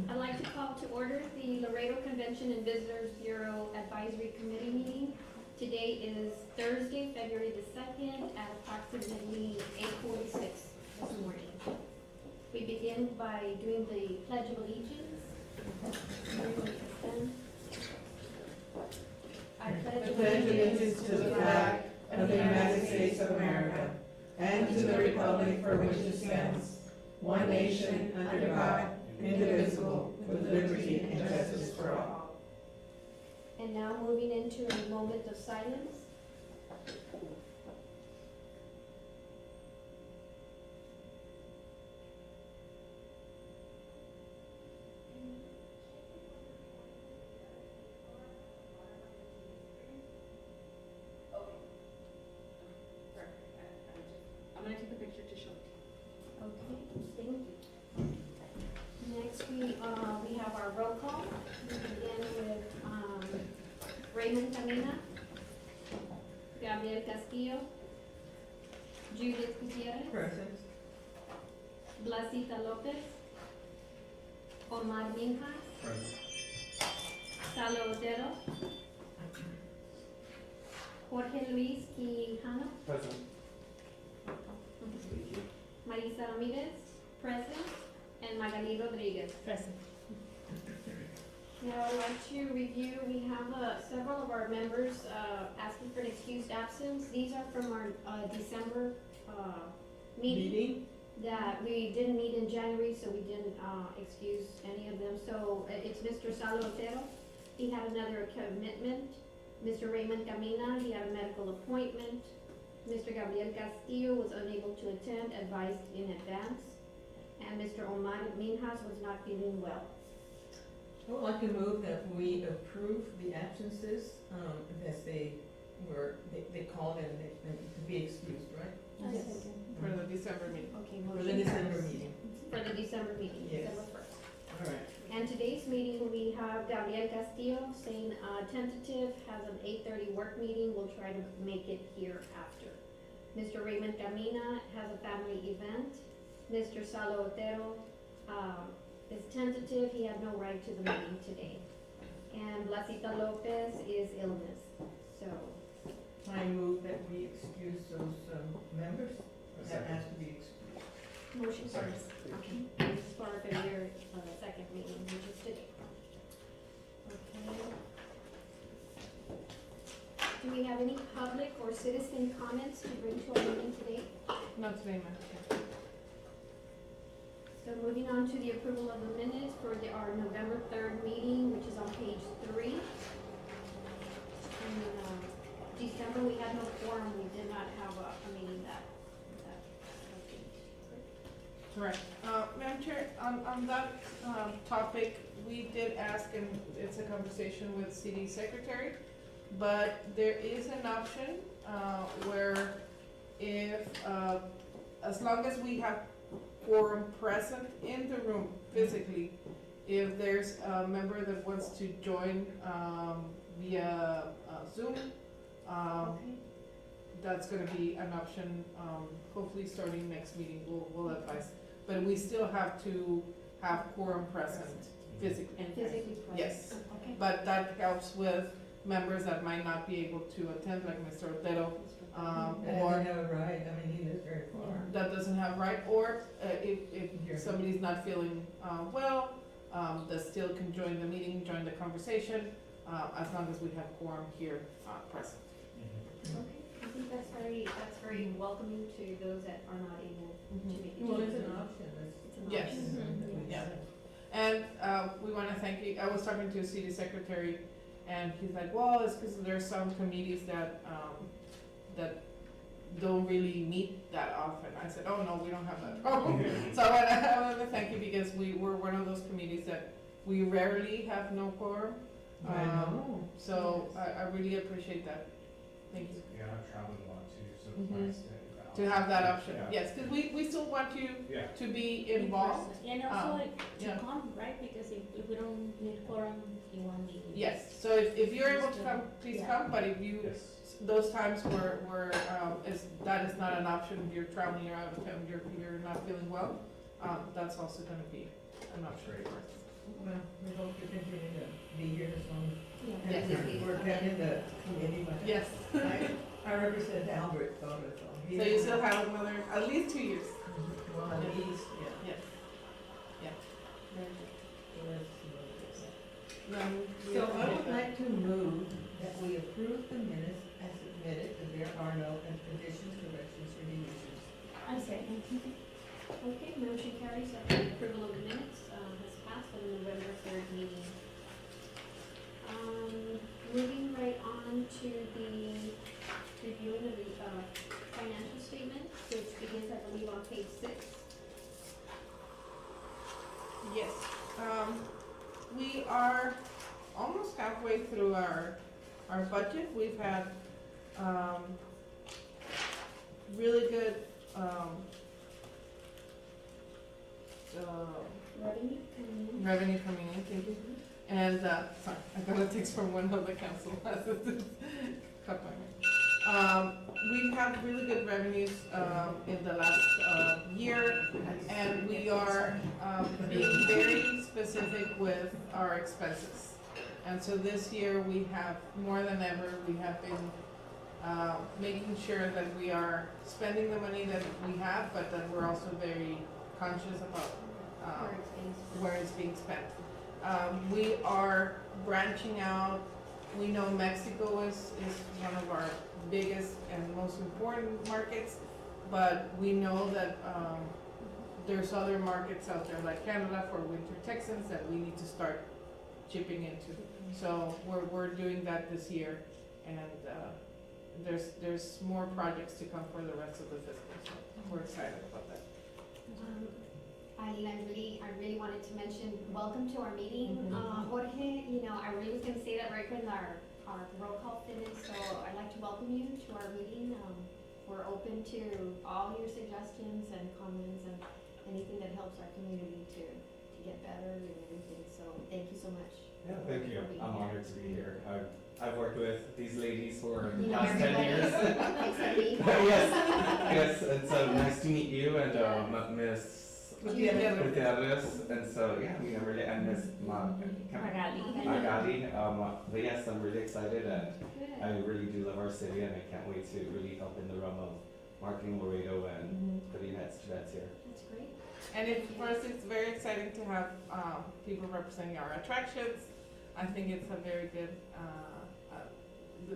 I'd like to call to order the Laredo Convention and Visitors Bureau Advisory Committee meeting. Today is Thursday, February the 2nd at approximately 8:46 this morning. We begin by doing the Pledge of Allegiance. Everybody can stand. I I pledge allegiance to the flag of the United States of America and to the republic for which it stands, one nation, under God, indivisible, with liberty and justice for all. And now moving into a moment of silence. I'm going to take a picture to show it to you. Okay, thank you. Next, we have our roll call. We begin with Raymond Camina, Gabriel Castillo, Judith Gutierrez, Present. Blasita Lopez, Omar Minjas, Salo Otero, Jorge Luis Quijano, Present. Marisa Ramirez, present, and Magali Rodriguez. Present. Now, I'd like to review, we have several of our members asking for an excused absence. These are from our December meeting that we didn't meet in January, so we didn't excuse any of them. So it's Mr. Salo Otero. He had another commitment. Mr. Raymond Camina, he had a medical appointment. Mr. Gabriel Castillo was unable to attend, advised in advance. And Mr. Omar Minjas was not feeling well. I would like to move that we approve the absences as they called and to be excused, right? Yes. For the December meeting. Okay, For the motion December carries. meeting. For the December meeting, Yes. December 1st. All right. And today's meeting, we have Gabriel Castillo saying tentative, has an 8:30 work meeting. We'll try to make it here after. Mr. Raymond Camina has a family event. Mr. Salo Otero is tentative. He had no right to the meeting today. And Blasita Lopez is illness. So, I move that we excuse those members that has to be excused. motion carries. Okay. This is for our February 2nd meeting, which is today. Okay. Do we have any public or citizen comments to bring to our meeting today? Not today, ma'am. So moving on to the approval of the minutes for our November 3rd meeting, which is on page 3. In December, we had no quorum. We did not have a meeting that. Correct. Madam Chair, on that topic, we did ask, and it's a conversation with City Secretary, but there is an option where if, as long as we have quorum present in the room physically, if there's a member that wants to join via Zoom, that's going to be an option, hopefully starting next meeting, we'll advise. But we still have to have quorum present physically. And physically present? Yes, Okay. but that helps with members that might not be able to attend, like Mr. Otero, Or or have a right, I mean, he lives very far. that doesn't have right, or if somebody's not feeling well, that still can join the meeting, join the conversation, as long as we have quorum here present. Okay. I think that's very welcoming to those that are not able to make it. Well, it's an option. It's an Yes. option. Mhm. Yeah. And we want to thank you. I was talking to a city secretary, and he's like, well, it's because there's some committees that don't really meet that often. I said, oh, no, we don't have that problem. So I want to thank you because we're one of those committees that we rarely have no quorum. I know. So I really appreciate that. Thank you. Yeah, I've traveled a lot too, so Mhm. it's nice To have that option, Yeah. yes, because we still want you Yeah. to be involved. And also yeah. to come, right? Because if we don't need quorum, you won't be. Yes, so if you're able to come, please Yeah. come, but if you, Yes. those times where that is not an option, you're traveling, you're out of town, you're not feeling well, that's also gonna be an option. Great. Well, we hope to continue to be here as long Yeah. as we're having the committee. But Yes. I represent Albert daughter, so. So you still have another, at least 2 years? Well, at least, yeah. Yes. Yeah. Very good. So Then we So have- I would like to move that we approve the minutes as submitted, and there are no additions, corrections, or deletions. I second. Okay, motion carries that the approval of the minutes, has passed for the November 3rd meeting. Moving right on to the reviewing of the, financial statement, which begins, I believe, on page 6. Yes, we are almost halfway through our budget. We've had, really good, Revenue coming in. revenue coming in, thank you. And, sorry, I got a text from one of the council assistants. Cut my mic. We've had really good revenues, in the last, year, and we are, being very specific with our expenses. And so this year, we have, more than ever, we have been, making sure that we are spending the money that we have, but that we're also very conscious about, Where it's being spent. where it's being spent. We are branching out. We know Mexico is one of our biggest and most important markets, but we know that, there's other markets out there like Canada for winter Texans that we need to start chipping into. So we're doing that this year, and, there's more projects to come for the rest of the fiscal, so we're excited about that. Eileen, I really wanted to mention, welcome to our meeting. Jorge, you know, I really was gonna say that right when our roll call finished, so I'd like to welcome you to our meeting. We're open to all your suggestions and comments and anything that helps our community to get better and everything, so thank you so much. Yeah, thank you. for being I'm here. honored to be here. I've worked with these ladies for You the know past 10 everybody, years. except me. Yes, it's nice to meet you and Miss Gutierrez. And so, yeah, I mean, and Miss Magali. But yes, I'm really excited, and Good. I really do love our city, and I can't wait to really help in the realm of marketing Laredo and putting heads to beds here. That's great. And for us, it's very exciting to have, people representing our attractions. I think it's a very good,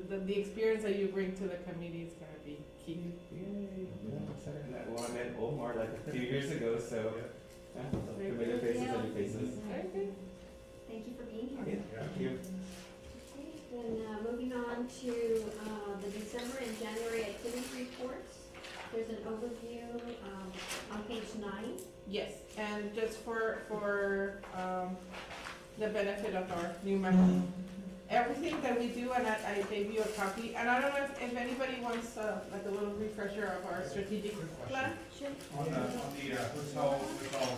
the experience that you bring to the committee is gonna be key. Yay. Yeah, I'm excited. And well, I met Omar like a few years ago, so yeah, familiar faces, Yeah. new faces. Very good. Thank you for being here. Yeah, thank you. Okay, then, moving on to, the December and January activity reports. There's an overview, on page 9. Yes, and just for the benefit of our new members, everything that we do, and I gave you a copy, and I don't know if anybody wants, like a little refresher of our strategic plan. Sure. On the hotel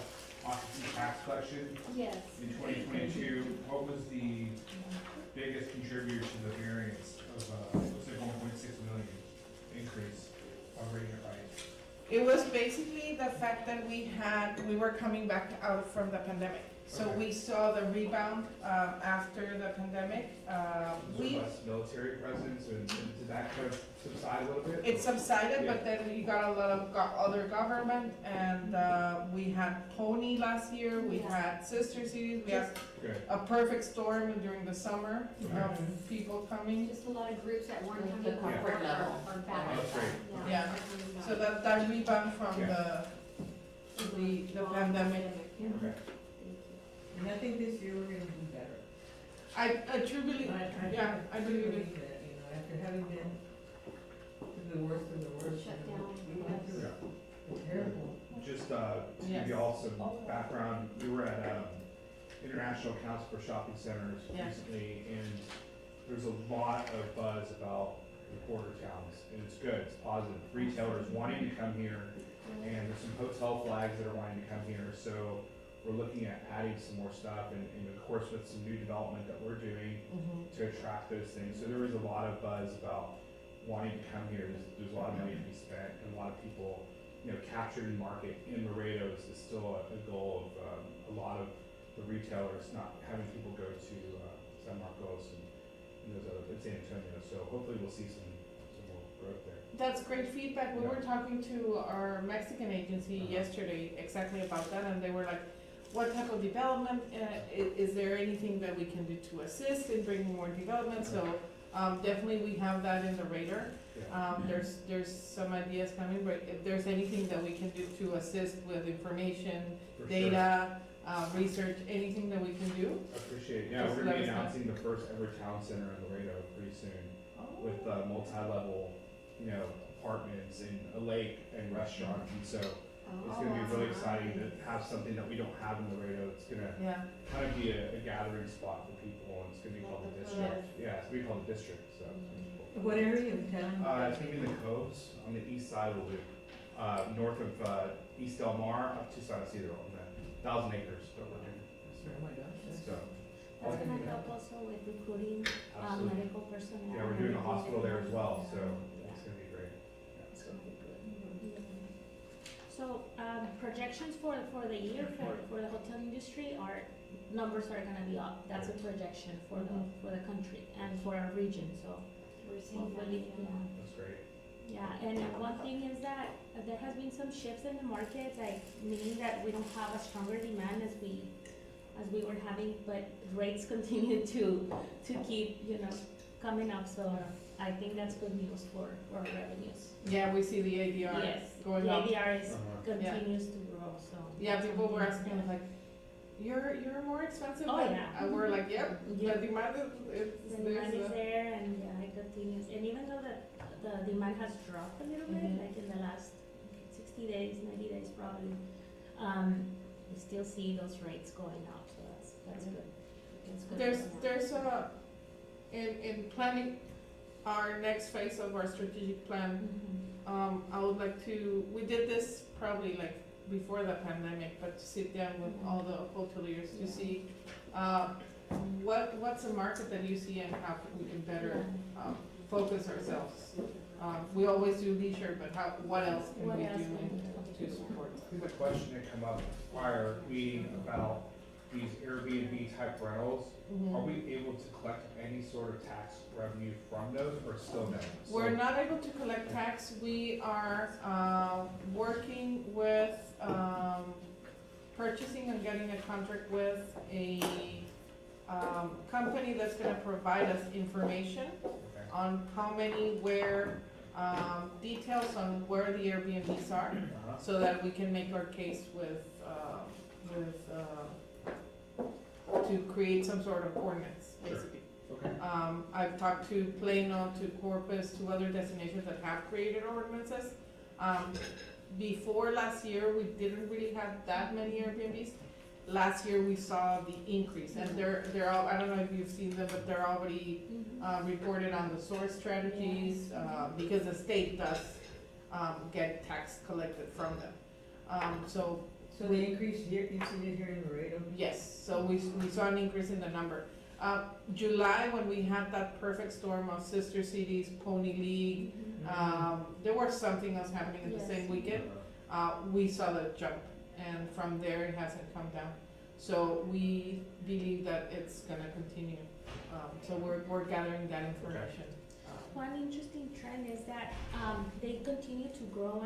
occupancy tax collection Yes. in 2022, what was the biggest contributor to the variance of, looks like 1.6 million increase, if I'm reading it right? It was basically the fact that we were coming back out from the pandemic. So Okay. we saw the rebound, after the pandemic. Was We, there less military presence, and did that kind of subside a little bit? it subsided, but then we got a lot of other government, and, we had Pony last year, we Yeah. had Sister Cities, we had Good. a perfect storm during the summer of people coming. Just a lot of groups that weren't With coming the before comfort level. are back. Oh, that's great. Yeah. they're coming back. So that rebound from the pandemic. Yeah. Okay. Thank you. And I think this year we're gonna do better. I truly, yeah, I believe it. that, you know, after having been through the worst of the worst. Shut you know, down. We went through Yeah. terrible. Just to give you all some background, we were at International Council for Shopping Centers Yeah. recently, and there's a lot of buzz about the quarter towns, and it's good, it's positive. Retailers wanting to come here, and there's some hotel flags that are wanting to come here, so we're looking at adding some more stuff, and of course with some new development that we're doing to attract those things. So there is a lot of buzz about wanting to come here. There's a lot of money to be spent, and a lot of people, you know, captured in market in Laredo is still a goal of a lot of the retailers, not having people go to, San Marcos and those other, San Antonio, so hopefully we'll see some more growth there. That's great feedback. We Yeah. were talking to our Mexican agency yesterday exactly about that, and they were like, what type of development, is there anything that we can do to assist in bringing more development? So, definitely we have that in the radar. Yeah. There's some ideas coming, but if there's anything that we can do to assist with information, For sure. data, research, anything that we can do. Appreciate it. Yeah, Just we're gonna be let us know. announcing the first ever town center in Laredo pretty soon with multi-level, apartments and a lake and restaurant. And so it's gonna be really exciting to have something that we don't have in Laredo. It's gonna Yeah, kind of be a gathering spot for people, and it's gonna be called the district. Yeah, it's gonna be called the district, so. it's gonna be cool. What area of town? It's gonna be in the coves on the east side of the loop, north of, East Del Mar, up to San Isidro, on that 1,000 acres that we're doing. Oh my gosh, that's. So, That's gonna help also with recruiting, absolutely. medical personnel. Yeah, we're doing a hospital there as well, so Yeah. it's gonna be great. Yeah, It's so. gonna be good. So, projections for the year for the hotel industry numbers are gonna be up. That's a projection for the country and for our region, so We're seeing that, hopefully, yeah. That's great. yeah, and one thing is that there has been some shifts in the market, like meaning that we don't have a stronger demand as we were having, but rates continue to keep, coming up, so I think that's good news for our revenues. yeah, we see the ADR Yes, going the up. ADR is, Uh-huh. continues to grow, so. Yeah, that's people were something asking that's like, you're more expensive Oh, than, yeah. and we're like, yep, Yeah. the demand is, The demand is there's there and it continues, and even though the demand has dropped a little bit, Mhm. like in the last 60 days, 90 days probably, we still see those rates going up, so that's good. That's good. there's in planning our next phase of our strategic plan, Mhm. I would like to, we did this probably like before the pandemic, but to sit down with all the hoteliers to Yeah. see, what's a market that you see and how we can better, focus ourselves. We always do leisure, but what else can What we else do can we do? to support? I think the question that come up prior meeting about these Airbnb type rentals, Mhm. are we able to collect any sort of tax revenue from those or still no? We're not able to collect tax. We are, working with, purchasing and getting a contract with a, company that's gonna provide us information Okay. on how many, where, details on where the Airbnbs are, Uh-huh. so that we can make our case with, to create some sort of ordinance, Sure. basically. Okay. I've talked to Plano, to Corpus, to other destinations that have created ordinances. Before last year, we didn't really have that many Airbnbs. Last year, we saw the increase, and they're all, I don't know if you've seen them, but they're already, Mhm. reported on the source strategies, because the state does, get tax collected from them. So, So the increase here, you see it here in Laredo? yes, so we saw an increase in the number. July, when we had that perfect storm of sister cities, Pony League, there was something else happening in the Yes. same weekend. We saw the jump, and from there it hasn't come down. So we believe that it's gonna continue. So we're gathering that information. One interesting trend is that they continue to grow,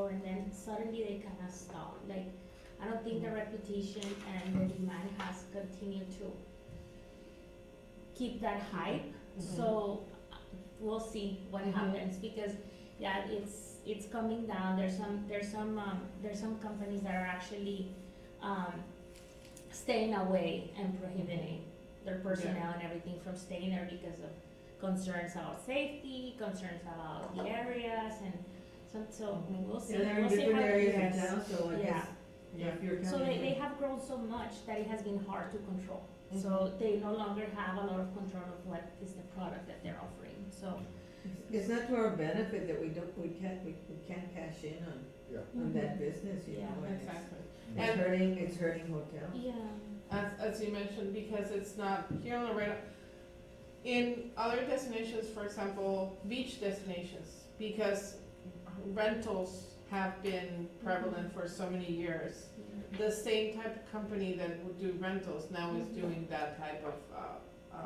and then suddenly they kind of stop. Like, I don't think the reputation and the demand has continued to keep that hype. So we'll see what Mhm. happens, because yeah, it's coming down. There's some companies that are actually staying away and prohibiting their personnel and everything from staying there because of concerns about safety, concerns about the areas, and so we'll see. Yeah, they're in We'll see different how it areas goes. of town, so I Yeah. guess, if you're So coming they from. have grown so much that it has been hard to control. So they no longer have a lot of control of what is the product that they're offering, so. It's not to our benefit that we can't cash in on that business, you Yeah, know, and Exactly. it's hurting hotels. Yeah. As you mentioned, because it's not here in Laredo. In other destinations, for example, beach destinations, because rentals have been prevalent for so many years. The same type of company that would do rentals now is doing that type of,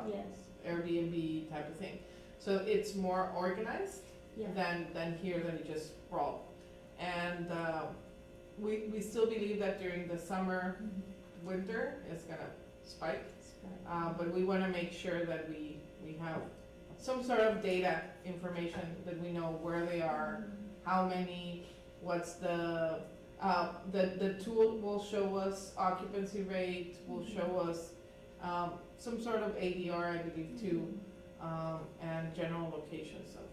Yes, Airbnb type of thing. So it's more organized yeah. than here that it just sprawled. And, we still believe that during the summer, winter, it's gonna spike. But we wanna make sure that we have some sort of data information, that we know where they are, how many, what's the tool will show us occupancy rate, will show us, some sort of ADR, I believe, too, and general locations of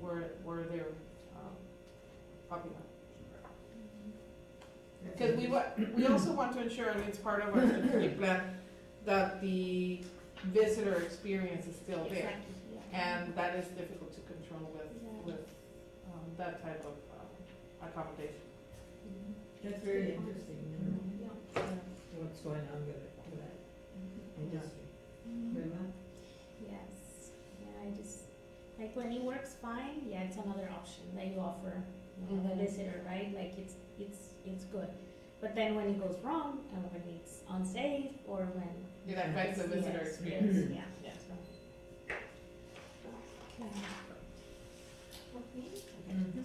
where they're, popping up. Because we also want to ensure, and it's part of our strategic plan, that the visitor experience is still there. Exactly, yeah. And that is difficult to control with that type of accommodation. That's very interesting, what's going on with that industry. Rema? Yes, yeah, I just, like when it works fine, yeah, it's another option that you offer, you know, the visitor, right? Like it's good. But then when it goes wrong, and when it's unsafe, or when. It affects the visitor Yes, experience. yes, yeah, Yeah.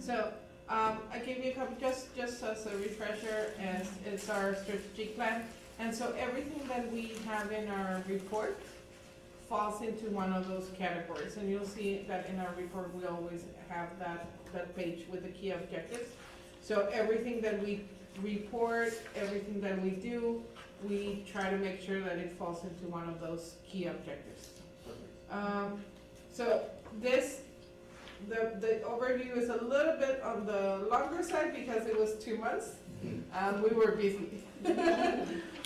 so. So, I gave you a couple, just as a refresher, as it's our strategic plan. And so everything that we have in our report falls into one of those categories. And you'll see that in our report, we always have that page with the key objectives. So everything that we report, everything that we do, we try to make sure that it falls into one of those key objectives. So this, the overview is a little bit on the longer side because it was 2 months. We were busy.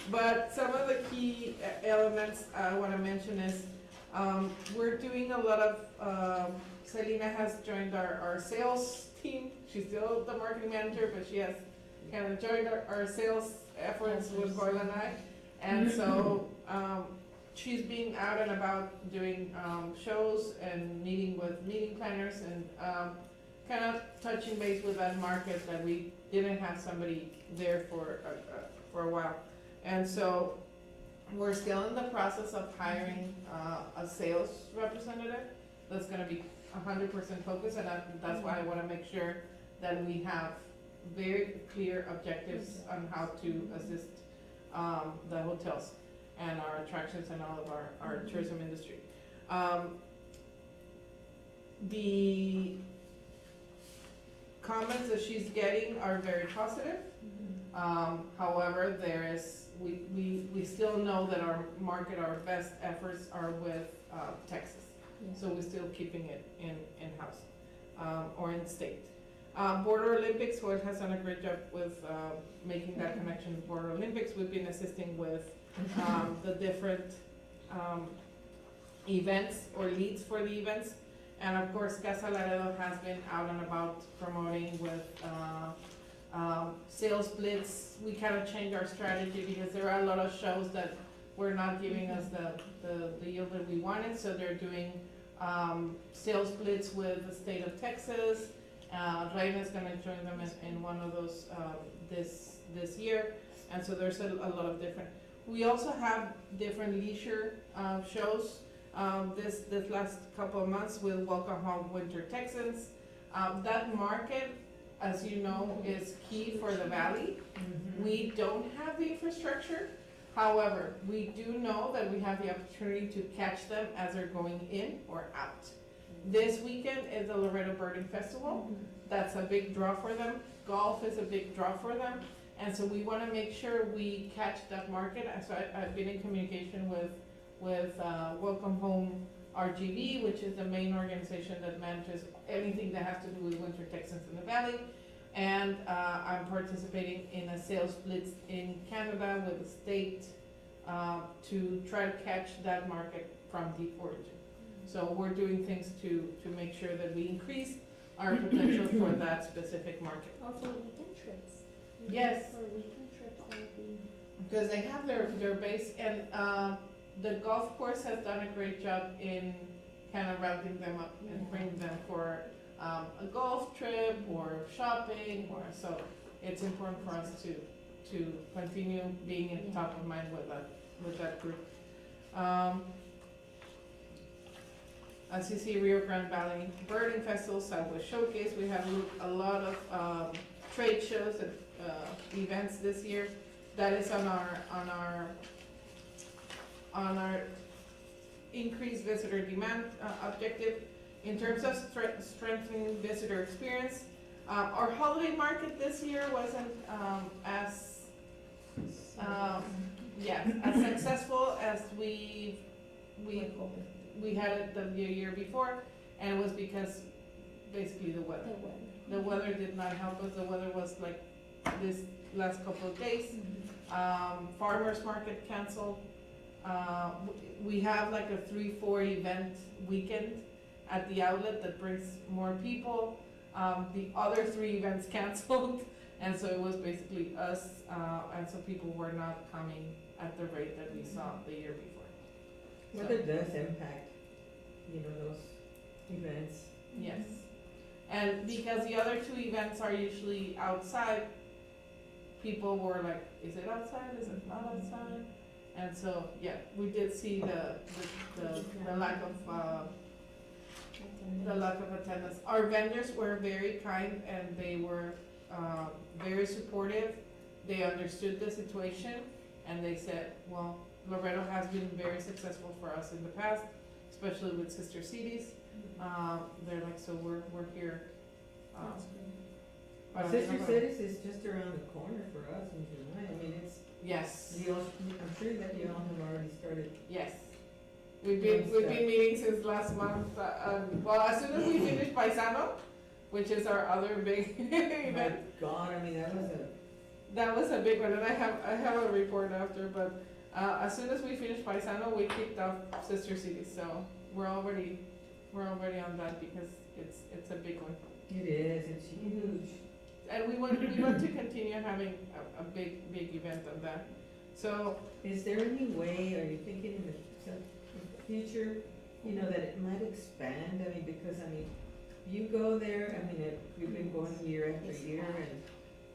But some of the key elements I want to mention is, we're doing a lot of, Selena has joined our sales team. She's still the marketing manager, but she has kind of joined our sales efforts with Goyle and I. And so, she's being out and about doing, shows and meeting with meeting planners and, kind of touching base with that market that we didn't have somebody there for a while. And so, we're still in the process of hiring, a sales representative that's gonna be 100% focused, and that's why I wanna make sure that we have very clear objectives on how to assist, the hotels and our attractions and all of our tourism industry. The comments that she's getting are very positive. However, we still know that our market, our best efforts are with, Texas. So we're still keeping it in-house, or in state. Border Olympics, Hoyt has done a great job with, making that connection with Border Olympics. We've been assisting with, the different, events or leads for the events. And of course, Casa Laredo has been out and about promoting with, sales blitz. We kind of changed our strategy because there are a lot of shows that were not giving us the yield that we wanted, so they're doing, sales blitz with the state of Texas. Reina's gonna join them in one of those, this year, and so there's a lot of different. We also have different leisure, shows, this last couple of months with Welcome Home Winter Texans. That market, as you know, is key for the valley. We don't have the infrastructure. However, we do know that we have the opportunity to catch them as they're going in or out. This weekend is the Laredo Birding Festival. That's a big draw for them. Golf is a big draw for them. And so we wanna make sure we catch that market. And so I've been in communication with Welcome Home RGV, which is the main organization that manages anything that has to do with Winter Texans in the Valley. And I'm participating in a sales blitz in Canada with the state, to try to catch that market from deep origin. So we're doing things to make sure that we increase our potential for that specific market. Also weekend trips. Yes. For weekend trips, that would be. Because they have their base, and the golf course has done a great job in kind of rounding them up and bringing them for a golf trip or shopping, or so it's important for us to continue being in top of mind with that group. As you see, Rio Grande Valley Birding Festival, Southwest Showcase, we have a lot of trade shows and events this year. That is on our increased visitor demand objective. In terms of strengthening visitor experience, our holiday market this year wasn't as as successful as we had it the year before, and it was because basically the weather. The weather did not help us. The weather was like this last couple of days. Farmers market canceled. We have like a 3-4 event weekend at the outlet that brings more people. The other 3 events canceled, and so it was basically us, and so people were not coming at the rate that we saw the year before. Weather does impact, those events. Yes, and because the other 2 events are usually outside, people were like, is it outside, is it not outside? And so, yeah, we did see the lack of attendance. Our vendors were very kind, and they were very supportive. They understood the situation, and they said, well, Laredo has been very successful for us in the past, especially with sister cities. They're like, so we're here. Sister Cities is just around the corner for us in July. I mean, it's, Yes, I'm sure that you all have already started. yes. We've been meeting since last month. Well, as soon as we finish Paisano, which is our other big event. My God, I mean, That was a big one, and I have a report after. But as soon as we finished Paisano, we kicked off Sister Cities. So we're already on that because it's a big one. it is, it's huge. And we want to continue having a big event on that. So Is there any way, are you thinking in the future, that it might expand? I mean, because, you go there, we've been going year after year, and,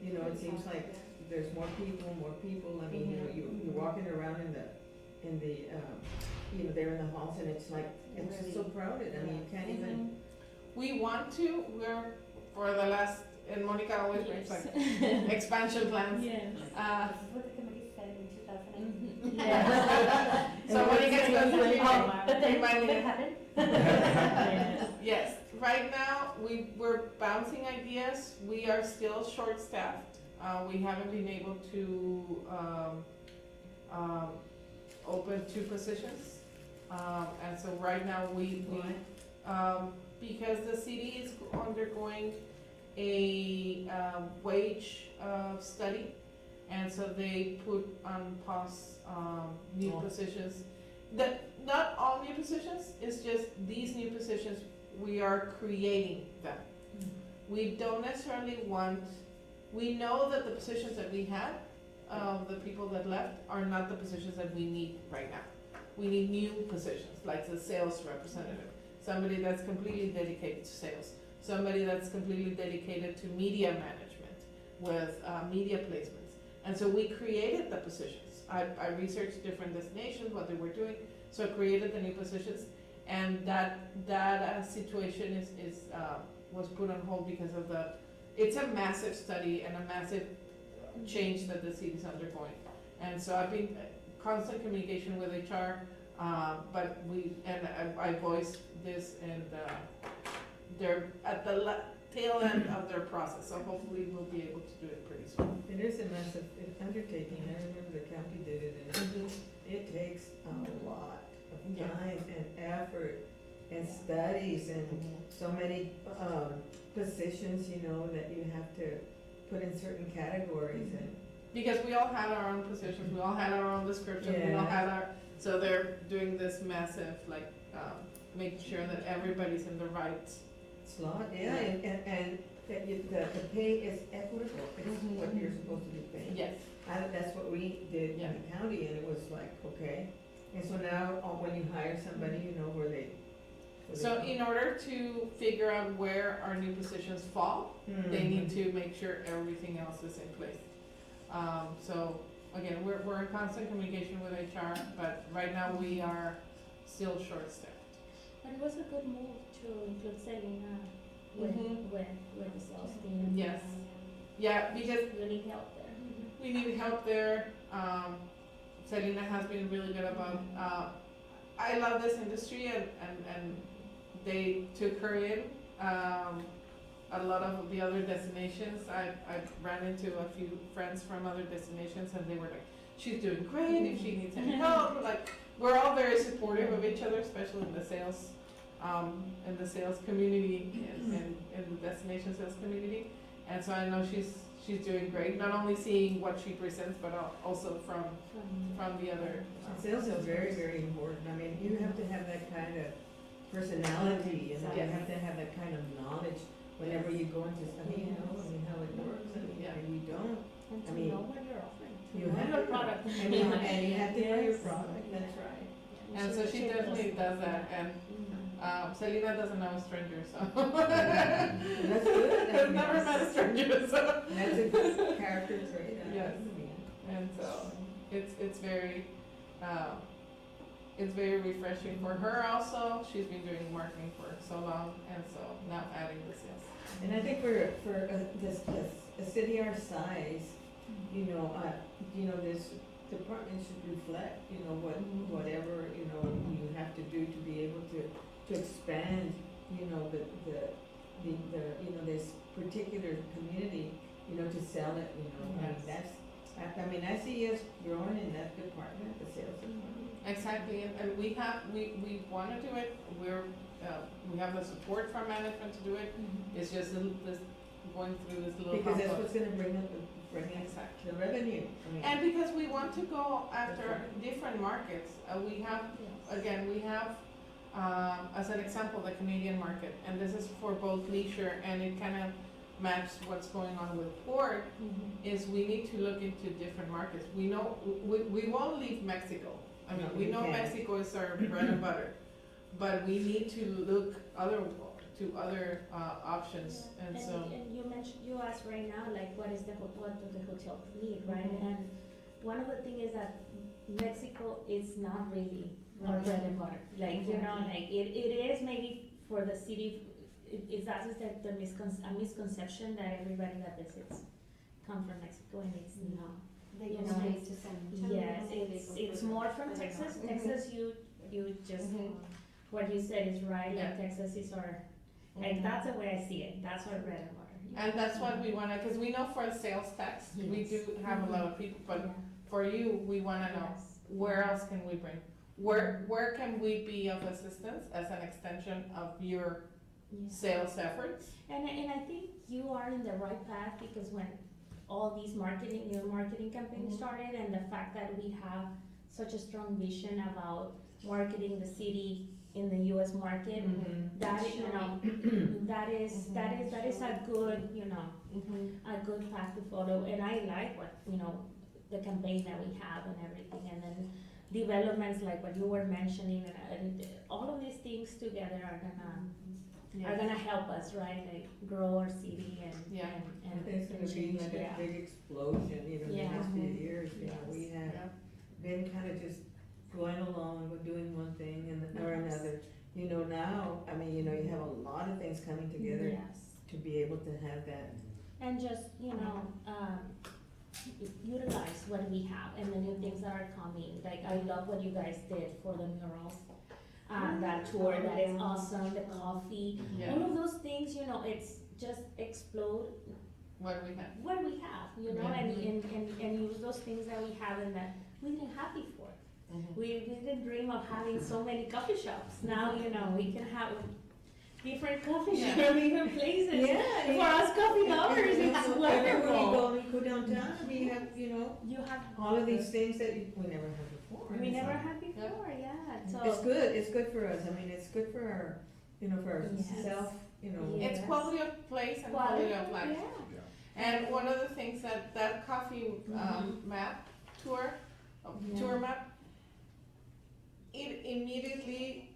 it seems like there's more people. I mean, you're walking around in the there in the halls, and it's like, it's just so crowded. I mean, you can't even. we want to. We're for the last. And Monica always brings like expansion plans. Yes. This is what the committee said in 2018. Yeah. So Monica goes to But then remind me. what happened? Yes, right now we're bouncing ideas. We are still short-staffed. We haven't been able to open 2 positions, and so right now we because the city is undergoing a wage study, and so they put on pause new positions. Not all new positions, it's just these new positions, we are creating them. We don't necessarily we know that the positions that we had, the people that left, are not the positions that we need right now. We need new positions, like the sales representative, somebody that's completely dedicated to sales, somebody that's completely dedicated to media management with media placements. And so we created the positions. I researched different destinations, what they were doing, so I created the new positions, and that situation was put on hold because of it's a massive study and a massive change that the city's undergoing. And so I've been constant communication with HR, but I voiced this, and they're at the tail end of their process, so hopefully we'll be able to do it pretty soon. It is a massive undertaking. I remember the county did it, and it takes a lot of time and effort and studies and so many positions, that you have to put in certain categories, and Because we all had our own positions, we all had our own description, we all had so they're doing this massive, making sure that everybody's in the right. slot, and that the pay is equitable. It's what you're supposed to be paying. Yes. That's what we did in the county, and it was like, okay. And so now, when you hire somebody, where they So in order to figure out where our new positions fall, they need to make sure everything else is in place. So again, we're in constant communication with HR, but right now we are still short-staffed. But it was a good move to include Selena with, Mhm. with the sales team. Yes. Yeah, because We need help there. we need help there. Selena has been really good about, I love this industry and they took her in. A lot of the other destinations, I ran into a few friends from other destinations and they were like, she's doing great, if she needs any help, like, we're all very supportive of each other, especially in the sales community and the destination sales community. And so I know she's doing great, not only seeing what she presents, but also from the other. Sales is very, very important. I mean, you have to have that kind of personality, and you Yes. have to have that kind of knowledge whenever you go into, I mean, how it works. I mean, Yeah. if you don't, And I to mean, know what you're offering, to you know have your to- product. and you have to know your Yes. product, that's right. And so she definitely does that, and Selena doesn't know a stranger, so. That's good. I've never met a stranger, so. That's a good character trait. Yes. And so it's very refreshing for her also. She's been doing marketing for so long, and so now adding the sales. And I think for a city our size, this department should reflect, whatever, you have to do to be able to expand, this particular community, to sell it, Yes. I mean, I see us growing in that department, the sales department. Exactly, and we wanna do it. We have the support from management to do it. It's just this going through this little Because that's hump of- what's gonna bring Exactly. the revenue. I mean, And because we want to go after different markets, we have, as an example, the Canadian market, and this is for both leisure and it kind of matches what's going on with port, is we need to look into different markets. We know, we won't leave Mexico. I mean, No, we we know can't. Mexico is our bread and butter, but we need to look to other options, and so. And you asked right now, like, what does the hotel need, right? Mhm. And one of the things is that Mexico is not really our bread and butter. Like, it is maybe for the city, that is a misconception that everybody that visits come from Mexico, and it's not. They go You know, straight to San Antonio. Yes, they go it's further. more from Texas. Mhm. Texas, you just, Mhm. what you said is right, Yeah. like Texas is our, like, that's the way I see it, that's our bread and butter. And that's what we wanna, cause we know for sales tax, we Yes. do have a lot of people, but Yeah. for you, we wanna know, Yes. where else can we bring? Where can we be of assistance as an extension of your Yeah. sales efforts? And I think you are in the right path, because when all these new marketing campaigns Mhm. started, and the fact that we have such a strong vision about marketing the city in the US market, that is, that is a good, a good path to follow. And I like what, the campaign that we have and everything, and then developments like what you were mentioning, and all of these things together are gonna help us, right, like grow our city and, Yeah. I and think it's gonna be change, like a yeah. big explosion, in the Yeah. next few years, Yes. we have Yeah. been kind of just going along, we're doing one thing or Yes. another. Now, I mean, you have a lot of things coming together Yes. to be able to have that. And just, utilize what we have and the new things that are coming. Like, I love what you guys did for the murals. That tour, that is awesome, the coffee, Yeah. all of those things, it's just explode What we have. what we have, and use those things that we have and that we didn't have before. We didn't dream of having so many coffee shops. Now, we can have different coffee Yeah. shops, different places. Yeah. For us coffee lovers, it's Everywhere you wonderful. go, you go downtown, we have, You have all of these things that we never had before. we and never so- had before, yeah. So It's good for us, I mean, it's good for our, for our Yes. self, Yeah. It's quality of place and quality of life. yeah. And one of the things that coffee map tour, Yeah. tour map, it immediately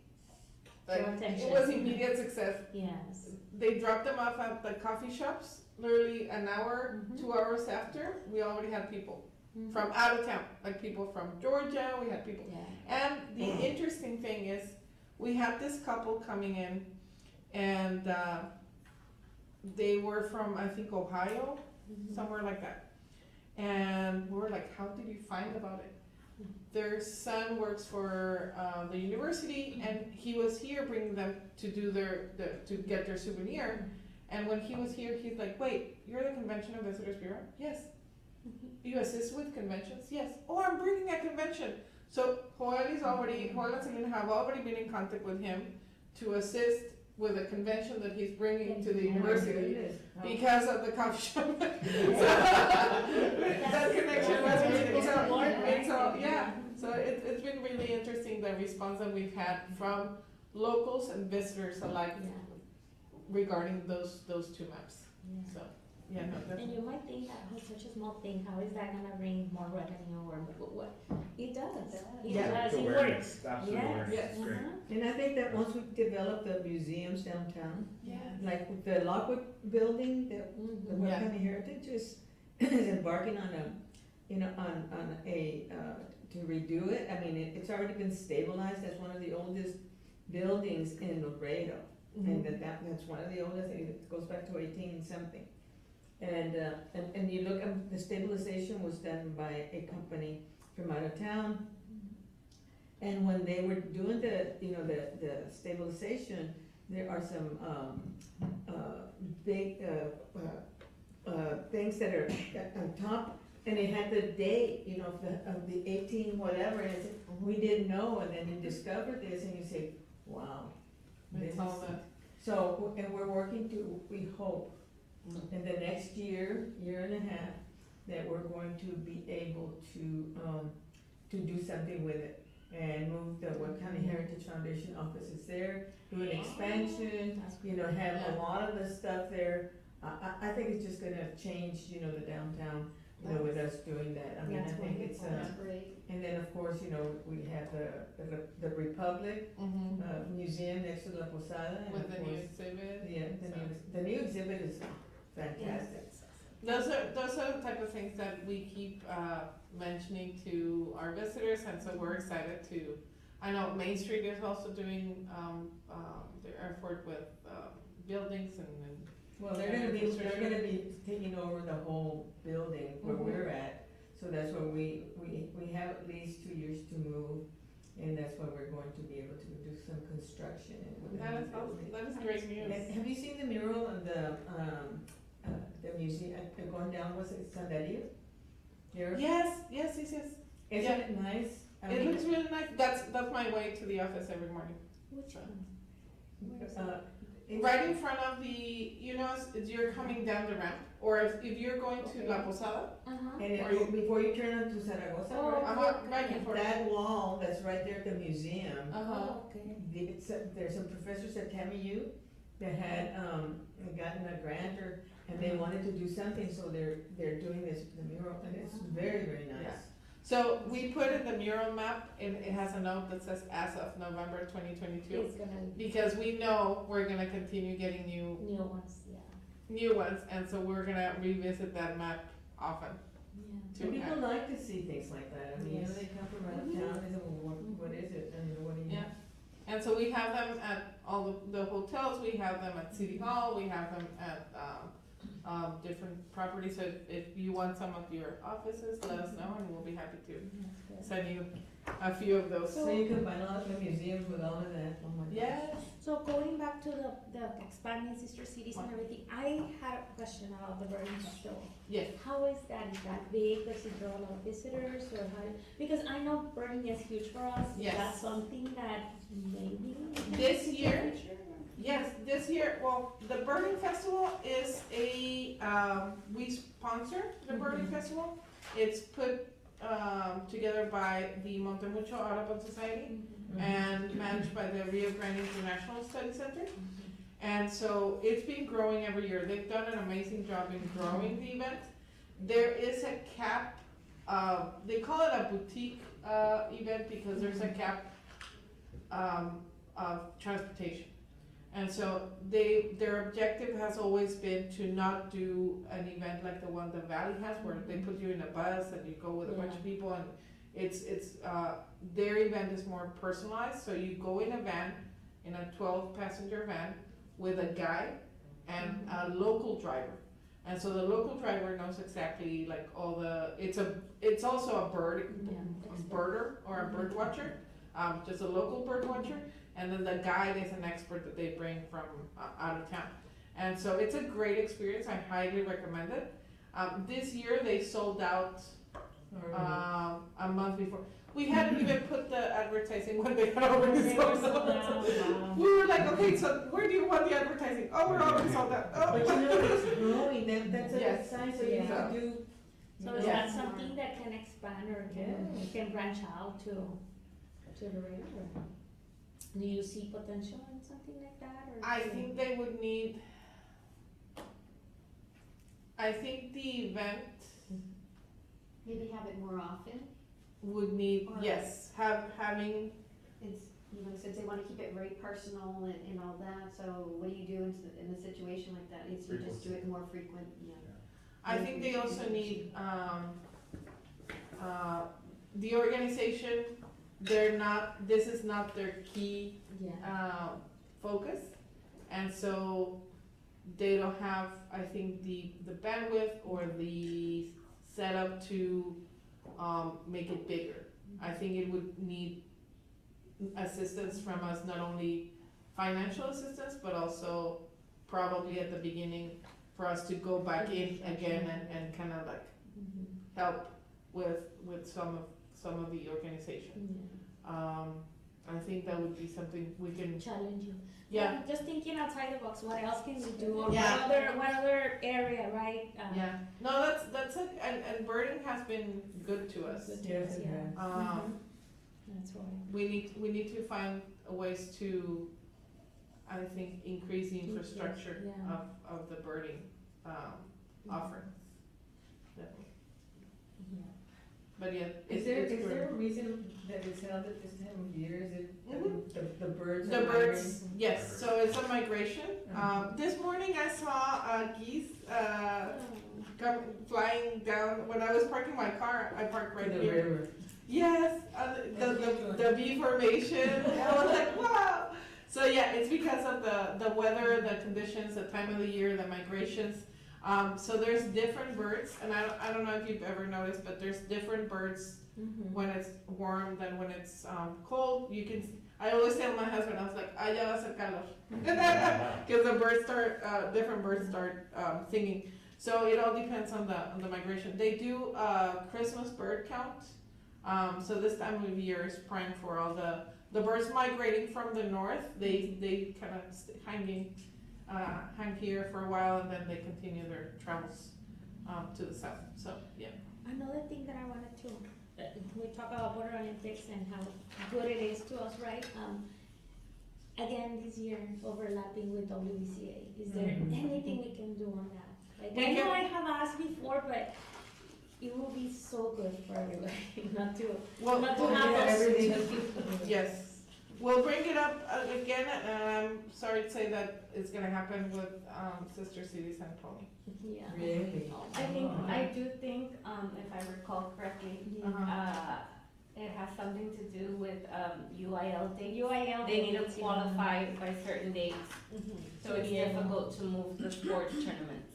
Like, attention. it was immediate success. Yes. They dropped them off at the coffee shops, literally an hour, Mhm. 2 hours after, we already had people Mhm. from out of town, like people from Georgia, we had people. Yeah. And the interesting thing is, we had this couple coming in, and they were from, I think, Ohio, Mhm. somewhere like that. And we're like, how did you find about it? Their son works for the university, and he was here bringing them to do to get their souvenir. And when he was here, he's like, wait, you're the Convention and Visitors Bureau? Yes. You assist with conventions? Yes. Oh, I'm bringing a convention. So Joel and Selena have already been in contact with him to assist with a convention that he's bringing to the university because of the coffee shop. So, that connection was really, so it's been really interesting, the response that we've had from locals and visitors alike Yeah. regarding those two maps. Yeah. So, yeah, no, And definitely. you might think that, oh, such a small thing, how is that gonna bring more revenue or what? It does. It Yeah. does, It's it awareness, works. it's absolute awareness, Yes. it's great. Uh-huh. And I think that once we develop the museums downtown, Yeah. like with the Lockwood building, the Mhm. Webb Yeah. County Heritage is embarking on a, on a, to redo it. I mean, it's already been stabilized as one of the oldest buildings in Laredo. And that's one of the oldest, it goes back to 18 something. And you look, the stabilization was done by a company from out of town. And when they were doing the stabilization, there are some, big, things that are on top, and it had the date, of the 18 whatever, and it's, we didn't know, and then you discover this, and you say, wow. this It's all is- that. So, and we're working to, we hope, in the next year and a half, that we're going to be able to do something with it, and move the Webb County Heritage Foundation offices there, do an expansion, That's have Yeah. a lot of the stuff there. I think it's just gonna change, the downtown, with us doing that. I mean, I That's think it's, That's great. and then, of course, we have the Republic Museum next to La Posada, and With of the new course, exhibit. yeah, the new exhibit is fantastic. Those are the type of things that we keep mentioning to our visitors, and so we're excited to. I know Main Street is also doing their effort with buildings and. Well, they're gonna be taking over the whole building where Mhm. we're at, so that's where we have at least 2 years to move, and that's why we're going to be able to do some construction within That the is building. that is great news. And have you seen the mural on the museum, going down, was it Sandario? Here? Yes. Isn't Yeah. it nice? I It mean, looks really nice. That's my way to the office every morning. Which one? it's- Right in front of the, as you're coming down the ramp, or if you're going to La Posada, Uh-huh. And Or you- before you turn onto Zaragoza, Oh, right? right before. That wall that's right there at the museum, Uh-huh. Okay. there's some professors at TAMU that had, gotten a grant and they wanted to do something, so they're doing the mural, and it's very, very Yeah. nice. So we put in the mural map, and it has a note that says as of November 2022, It's gonna be because we know we're gonna continue getting new ones, yeah. new ones, and so we're gonna revisit that map often. Yeah. To And people add. like to see things like that, I mean, Yes. they come from out of town, they say, well, what is it, and what do you? Yeah. And so we have them at all the hotels, we have them at City Hall, we have them at different properties. So if you want some of your offices, let us know, and we'll be happy to That's good. send you a few of those. So you combine a lot of the museums with all of that, oh my gosh. Yes. So going back to the expanding sister cities and everything, I had a question about the Burning Festival. Yes. How is that? Is that big? Does it draw a lot of visitors or how? Because I know Burning is huge for us. Yes. Is that something that maybe we can This do in the year? future? Yes, this year, well, the Burning Festival is we sponsor the Burning Festival. It's put together by the Montemucho Audubon Society Mhm. and managed by the Rio Grande International Study Center. And so it's been growing every year. They've done an amazing job in growing the event. There is a cap, they call it a boutique event because there's a cap transportation. And so their objective has always been to not do an event like the one the Valley has, where they put you in a bus and you go with a bunch of people, and it's their event is more personalized, so you go in a van, in a 12-passenger van, with a guide and a local driver. And so the local driver knows exactly like all the, it's also a birder or a bird watcher, just a local bird watcher. And then the guide is an expert that they bring from out of town. And so it's a great experience, I highly recommend it. This year they sold out a month before. We hadn't even put the advertising when they had already sold out. We were like, okay, so where do you want the advertising? Oh, we're already sold out. Oh. But you know, it's growing, that's a Yes. good sign, so you Yeah. can do. So is that something that can expand or can branch out to the river? Do you see potential in something like that, or? I think they would need, I think the event Maybe have it more often. would need, Or- yes, having, It's, since they wanna keep it very personal and all that, so what do you do in a situation like that? Is you just do it more frequent, yeah. I think they also need, the organization, this is not their key, Yeah. focus. And so they don't have, I think, the bandwidth or the setup to, make it bigger. I think it would need assistance from us, not only financial assistance, but also probably at the beginning for us to go back in again and kind of like help with some of the organization. I think that would be something we can, Challenging. yeah, Just thinking outside the box, what else can we do, or Yeah. what other area, right? yeah. No, that's it, and birding has been good to us. Good to Yes, us, it yeah. has. That's right. We need to find ways to, I think, increase the infrastructure Yeah. of the birding, offerings. Definitely. Yeah. But yeah, Is it's there good. a reason that it's held at this time of year, is it the birds The are birds, yes, so it's a migration. This morning I saw geese, come flying down, when I was parking my car, I parked right to the here. river? Yes, the V formation, I was like, wow. So yeah, it's because of the weather, the conditions, the time of the year, the migrations. So there's different birds, and I don't know if you've ever noticed, but there's different birds when it's warm than when it's cold. I always tell my husband, I was like, ah, ya va a ser calor. Because the birds start, different birds start singing. So it all depends on the migration. They do a Christmas bird count. So this time of year is prime for all the birds migrating from the north. They kind of hang here for a while, and then they continue their travels to the south. So yeah. Another thing that I wanted to, we talk about Water Olympics and how good it is to us, right? Again, this year overlapping with WBCA, is there anything we can do on that? Like, I know I have asked before, but it will be so good for everybody, not to have us. Yes. We'll bring it up again, and I'm sorry to say that it's gonna happen with Sister City San Tony. Yeah. Really? I do think, if I recall correctly, it has something to do with, UIL dates. UIL. They need to qualify by certain dates, so it's difficult to move the sports tournaments.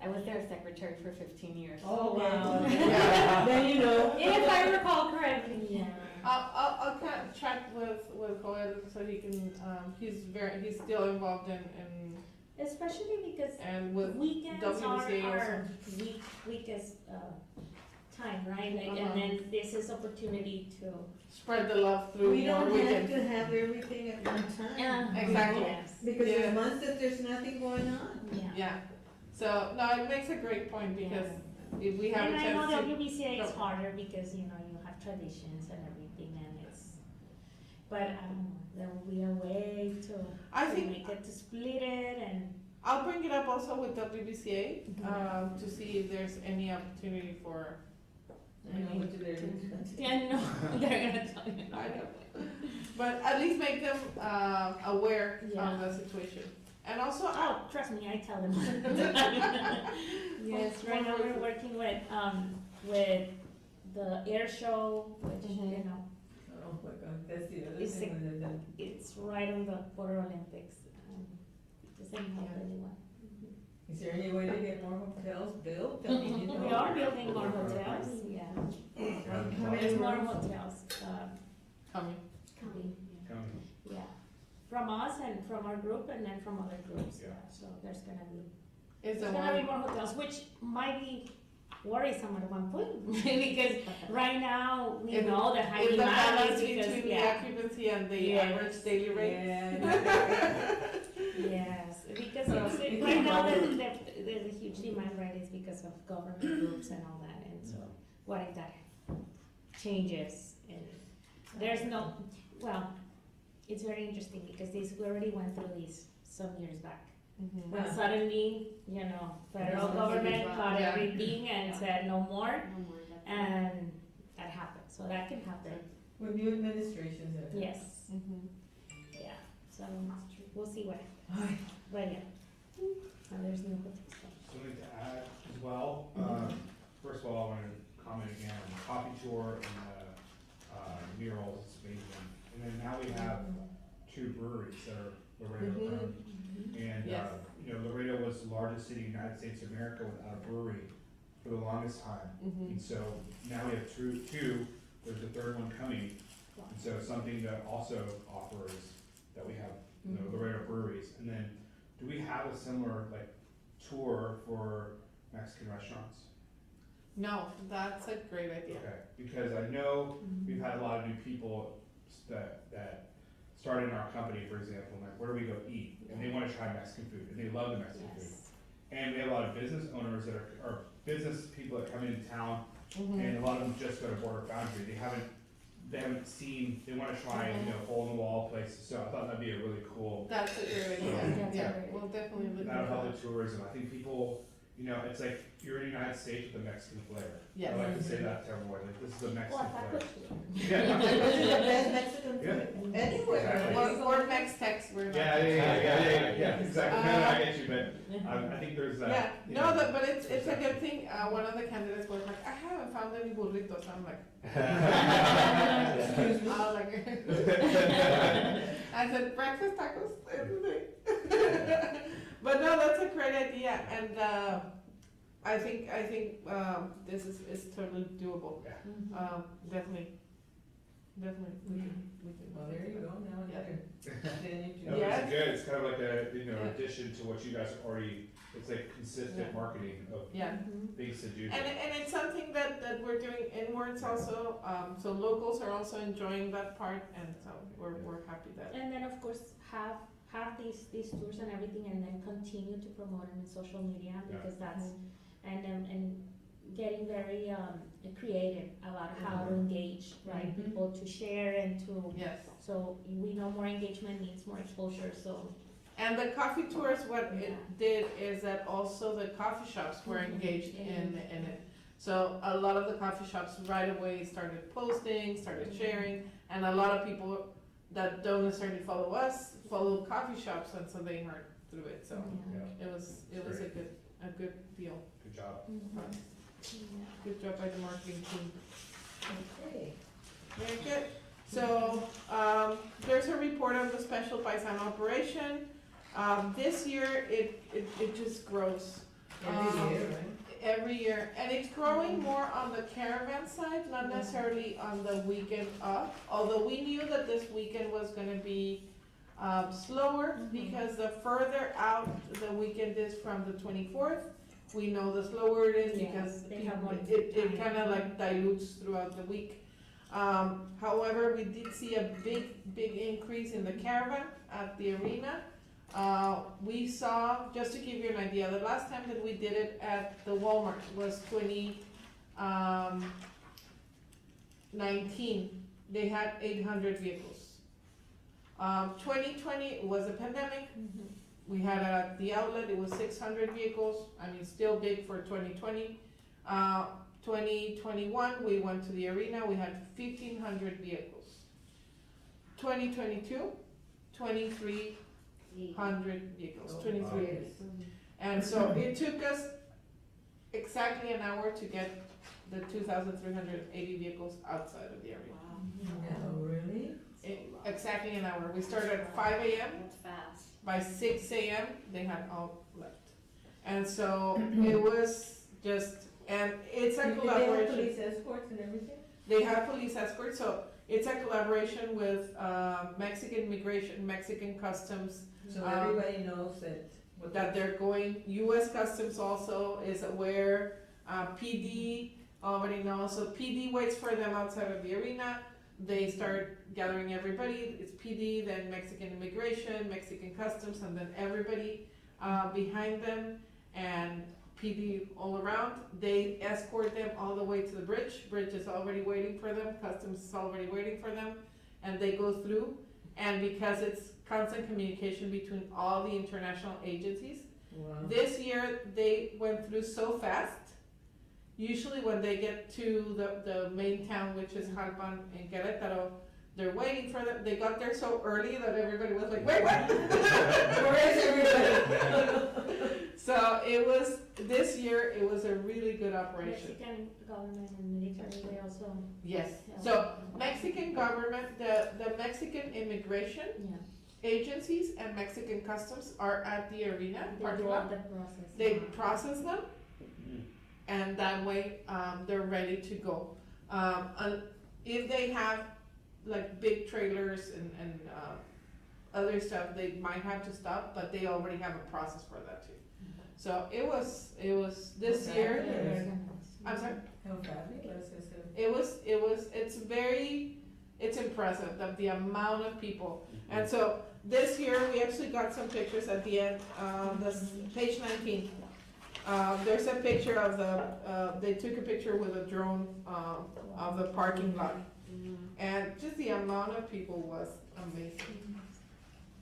I was their secretary for 15 years. Oh, wow. Yeah. Then you know. If I recall correctly. Yeah. I'll kind of check with Joel so he can, he's still involved in Especially because and with weekends WBCA are also. weakest time, right? Like, and then this is opportunity to. Spread the love through We more don't have weekends. to have everything at one time. Exactly. Yes. Because Yeah. there's months that there's nothing going on. Yeah. Yeah. So no, it makes a great point because if we have And a I know chance to. WBCA is go- harder because, you have traditions and everything, and but I don't know, there will be a way I to think make it, to split it and. I'll bring it up also with WBCA to see if there's any opportunity for I know what you're there. Yeah, no, they're gonna tell you. I know. But at least make them, aware Yeah. of the situation. And also, Oh, trust me, I tell them. Yes, right now we're working with the air show, which, you know, Oh my God, that's the other It's thing with the. it's right on the Water Olympics. Doesn't help Yeah. anyone. Is there any way to get more hotels built? I mean, you know. We are building more hotels, yeah. How many There's more rooms? hotels, coming. coming, Coming. yeah. From us and from our group and then from other groups, Yeah. so there's gonna be, Is there's the gonna be one, more hotels, which might be worrisome at one point, because right now, we If- know the high is the demand balance is because, between the yeah. occupancy and the Yes. average daily rate? Yeah. Yes, because So, it's, it right can now, bubble. there's a huge demand, right, it's because of government groups and all that, and so, what if that changes, and there's no, well, it's very interesting, because we already went through these some years back, Mhm. when Yeah. suddenly, you know, federal Yeah. government caught Yeah. everything and said no more, No more, that's- and that happened, so that can happen, With new administrations. yes, Mhm. yeah, so, we'll see what happens, but yeah, and there's no potential. Something to add as well, first of all, I wanna comment again on the coffee tour and the murals, it's amazing. And then now we have 2 breweries that are Laredo Mhm. owned. And, Yes. you know, Laredo was the largest city in the United States of America without a brewery for the longest time. Mhm. And so now we have two, there's a third one coming. And so something to also offer is that we have, you know, Laredo breweries. And then, do we have a similar, like, tour for Mexican restaurants? No, that's a great idea. Okay, because I know we've had a lot of new people that started in our company, for example, and like, where do we go eat? And they wanna try Mexican food, and they love the Mexican food. Yes. And we have a lot of business owners that are business people that come into town, Mhm. and a lot of them just go to Border Boundary, they haven't seen, they wanna try, you know, hole in the wall places, so I thought that'd be a really cool, That's a great idea, That's a yeah, great we'll definitely look that'll at help that. the tourism, I think people, you know, it's like, you're in the United States with a Mexican flair. Yes. I like to say that to everyone, like, this is a Well, Mexican if I flair. could. Yeah. Which is the best Mexican food anywhere. Exactly. Or Mex-Tex, we're not. Yeah, exactly, no, I get you, but, I think there's that. Yeah, you no, know. but it's a good thing, one of the candidates was like, I haven't found any burritos, I'm like, Excuse me. I was like, I said breakfast tacos, everything. But no, that's a great idea, and, I think, this is totally doable, definitely, we can. Well, there you go, now another. Then you No, do- Yeah. it's good, it's kind of like a, you know, Yeah. addition to what you guys already, it's like consistent Yeah. marketing of Yeah, things to do. and it's something that we're doing inwards also, so locals are also enjoying that part, and so we're happy that. And then, of course, have these tours and everything, and then continue to promote them in social media, because that's, and getting very, creative about how to engage, right, Mhm. people to share and to, Yes. so we know more engagement means more exposure, so. And the coffee tours, what Yeah. it did is that also the coffee shops were Mhm. engaged in it. So a lot of the coffee shops right away started posting, started sharing, and a lot of people that don't necessarily follow us, follow coffee shops, and so they heard through it, so Yeah, it was a good deal. good job. Mhm. Yeah. Good job by the marketing team. Okay. Very good. So, there's a report of the special paisano operation. This year, it just grows. Every year, right? Every year, and it's growing more on the caravan side, not necessarily on the weekend up. Although we knew that this weekend was gonna be, slower, because the further out the weekend is from the 24th, we know the slower it is, Yes, because they have more it time. kinda like dilutes throughout the week. However, we did see a big increase in the caravan at the arena. We saw, just to give you an idea, the last time that we did it at the Walmart was 2019. They had 800 vehicles. 2020 was a pandemic. We had at the outlet, it was 600 vehicles. I mean, still big for 2020. 2021, we went to the arena, we had 1,500 vehicles. 2022, 2,300 vehicles, 2380. And so it took us exactly an hour to get the 2,380 vehicles outside of the arena. Oh, really? Exactly an hour. We started at 5 a.m. That's fast. By 6 a.m., they had all left. And so it was just, and it's a Did they have collaboration. police escorts and everything? They have police escorts, so it's a collaboration with Mexican immigration, Mexican customs, So everybody knows that they're going. U.S. Customs also is aware. PD already knows. So PD waits for them outside of the arena. They start gathering everybody. It's PD, then Mexican immigration, Mexican customs, and then everybody behind them, and PD all around. They escort them all the way to the bridge. Bridge is already waiting for them. Customs is already waiting for them, and they go through. And because it's constant communication between all the international agencies, this year they went through so fast. Usually when they get to the main town, which is Jalpan and Querétaro, they're waiting for them. They got there so early that everybody was like, wait, what? Where is everybody? So it was, this year, it was a really good operation. Mexican government and military, they also. Yes. help. So Mexican government, the Mexican immigration Yeah, agencies and Mexican customs are at the arena they parking do all lot. the process. They process them, and that way they're ready to go. And if they have like big trailers and other stuff, they might have to stop, but they already have a process for that too. So it was this Okay. year. Yeah. I'm sorry. How fabulous is it? It's impressive the amount of people. And so this year we actually got some pictures at the end. This page 19. There's a picture of they took a picture with a drone of the parking lot, and just the amount of people was amazing.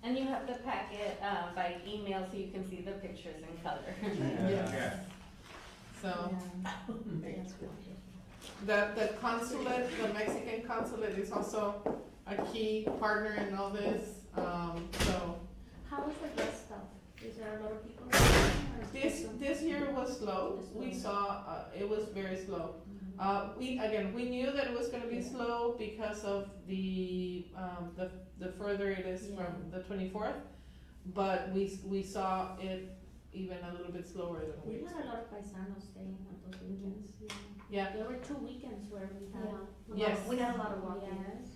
And you have the packet by email so you can see the pictures in color. Yeah. So That's wonderful. the consulate, the Mexican consulate is also a key partner in all this. So How was the guest stuff? Is there a lot of people? this year was slow. We saw it was very slow. We knew that it was going to be slow because of the further it is from the 24th, but we saw it even a little bit slower than we We had expected. a lot of paisanos staying on those weekends, yeah. Yeah, There were 2 weekends where we had. Yes. We had a lot of walking. Yes.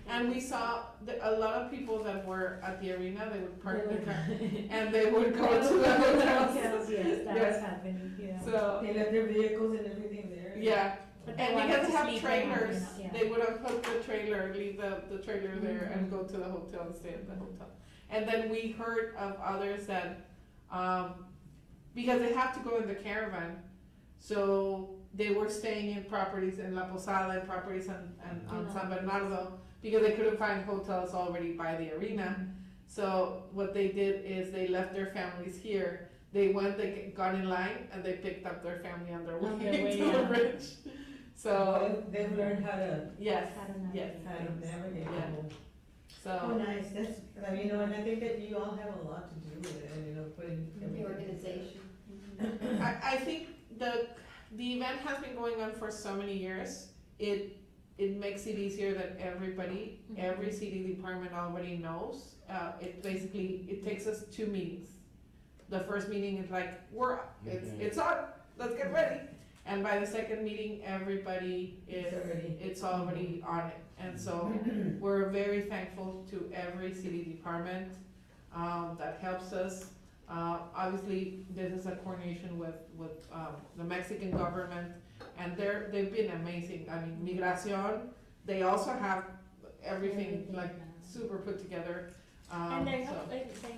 and we saw a lot of people that were at the arena. They would park their car and they would go to the hotels. Yes, that Yes. was happening, yeah. So They left their vehicles and everything there? yeah. But they And wanted because to they have sleep trailers, enough, yeah. they would have hooked the trailer, leave the trailer there and go to the hotel and stay at the hotel. And then we heard of others that, because they have to go in the caravan, so they were staying in properties in La Posada and properties on San Bernardo, because they couldn't find hotels already by the arena. So what they did is they left their families here. They went, they got in line, and they picked up their family on their way On their way, to the yeah. bridge. So, They've learned how to yes, Had a nice- yes. navigate. Yeah. Oh, So, nice, that's, and I think that you all have a lot to do with it, putting The everything. organization. I think the event has been going on for so many years. It makes it easier that everybody, every city department already knows. It takes us 2 meetings. The first meeting is like, it's on, let's get ready. And by the second meeting, everybody it's already on it. And so we're very thankful to every city department that helps us. Obviously, this is a coordination with the Mexican government, and they've been amazing. I mean, Migración, they also have everything like super put together. And they so-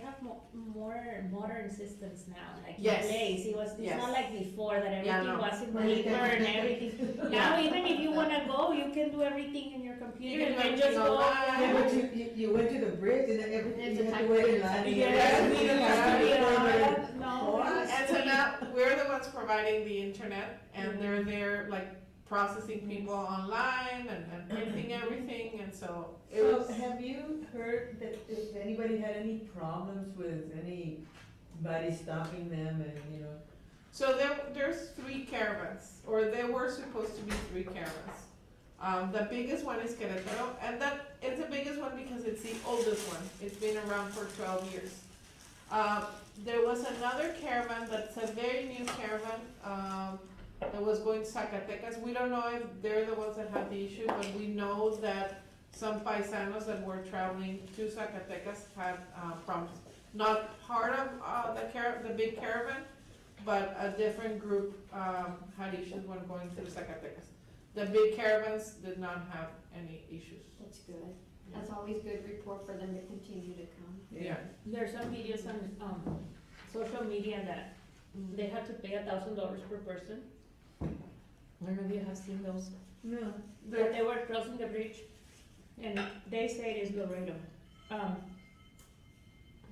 have more modern systems now, like in Yes. place. It's Yes. not like before that everything no. was in Well, you paper can- and everything. Yeah. Now even if you wanna go, you can do everything in your computer. You can do and everything just go. online. Yeah, but you went to the bridge and then everything, There's you a had to time wait in frame. line. Yes, Yeah, we don't have to yeah, no, What? And so now we're the ones ones providing the internet, and they're there like processing people online and printing everything, and so it So was. have you heard that if anybody had any problems with anybody stopping them and, you know? So there's 3 caravans, or there were supposed to be 3 caravans. The biggest one is Querétaro, and that it's the biggest one because it's the oldest one. It's been around for 12 years. There was another caravan that's a very new caravan that was going to Zacatecas. We don't know if they're the ones that had the issue, but we know that some paisanos that were traveling to Zacatecas had problems. Not part of the big caravan, but a different group had issues when going through Zacatecas. The big caravans did not have any issues. That's good. That's always good report for them to continue to come. Yeah. There's some videos on social media that they had to pay $1,000 per person. I don't know if you have seen those. No. That they were crossing the bridge, and they say it is Laredo.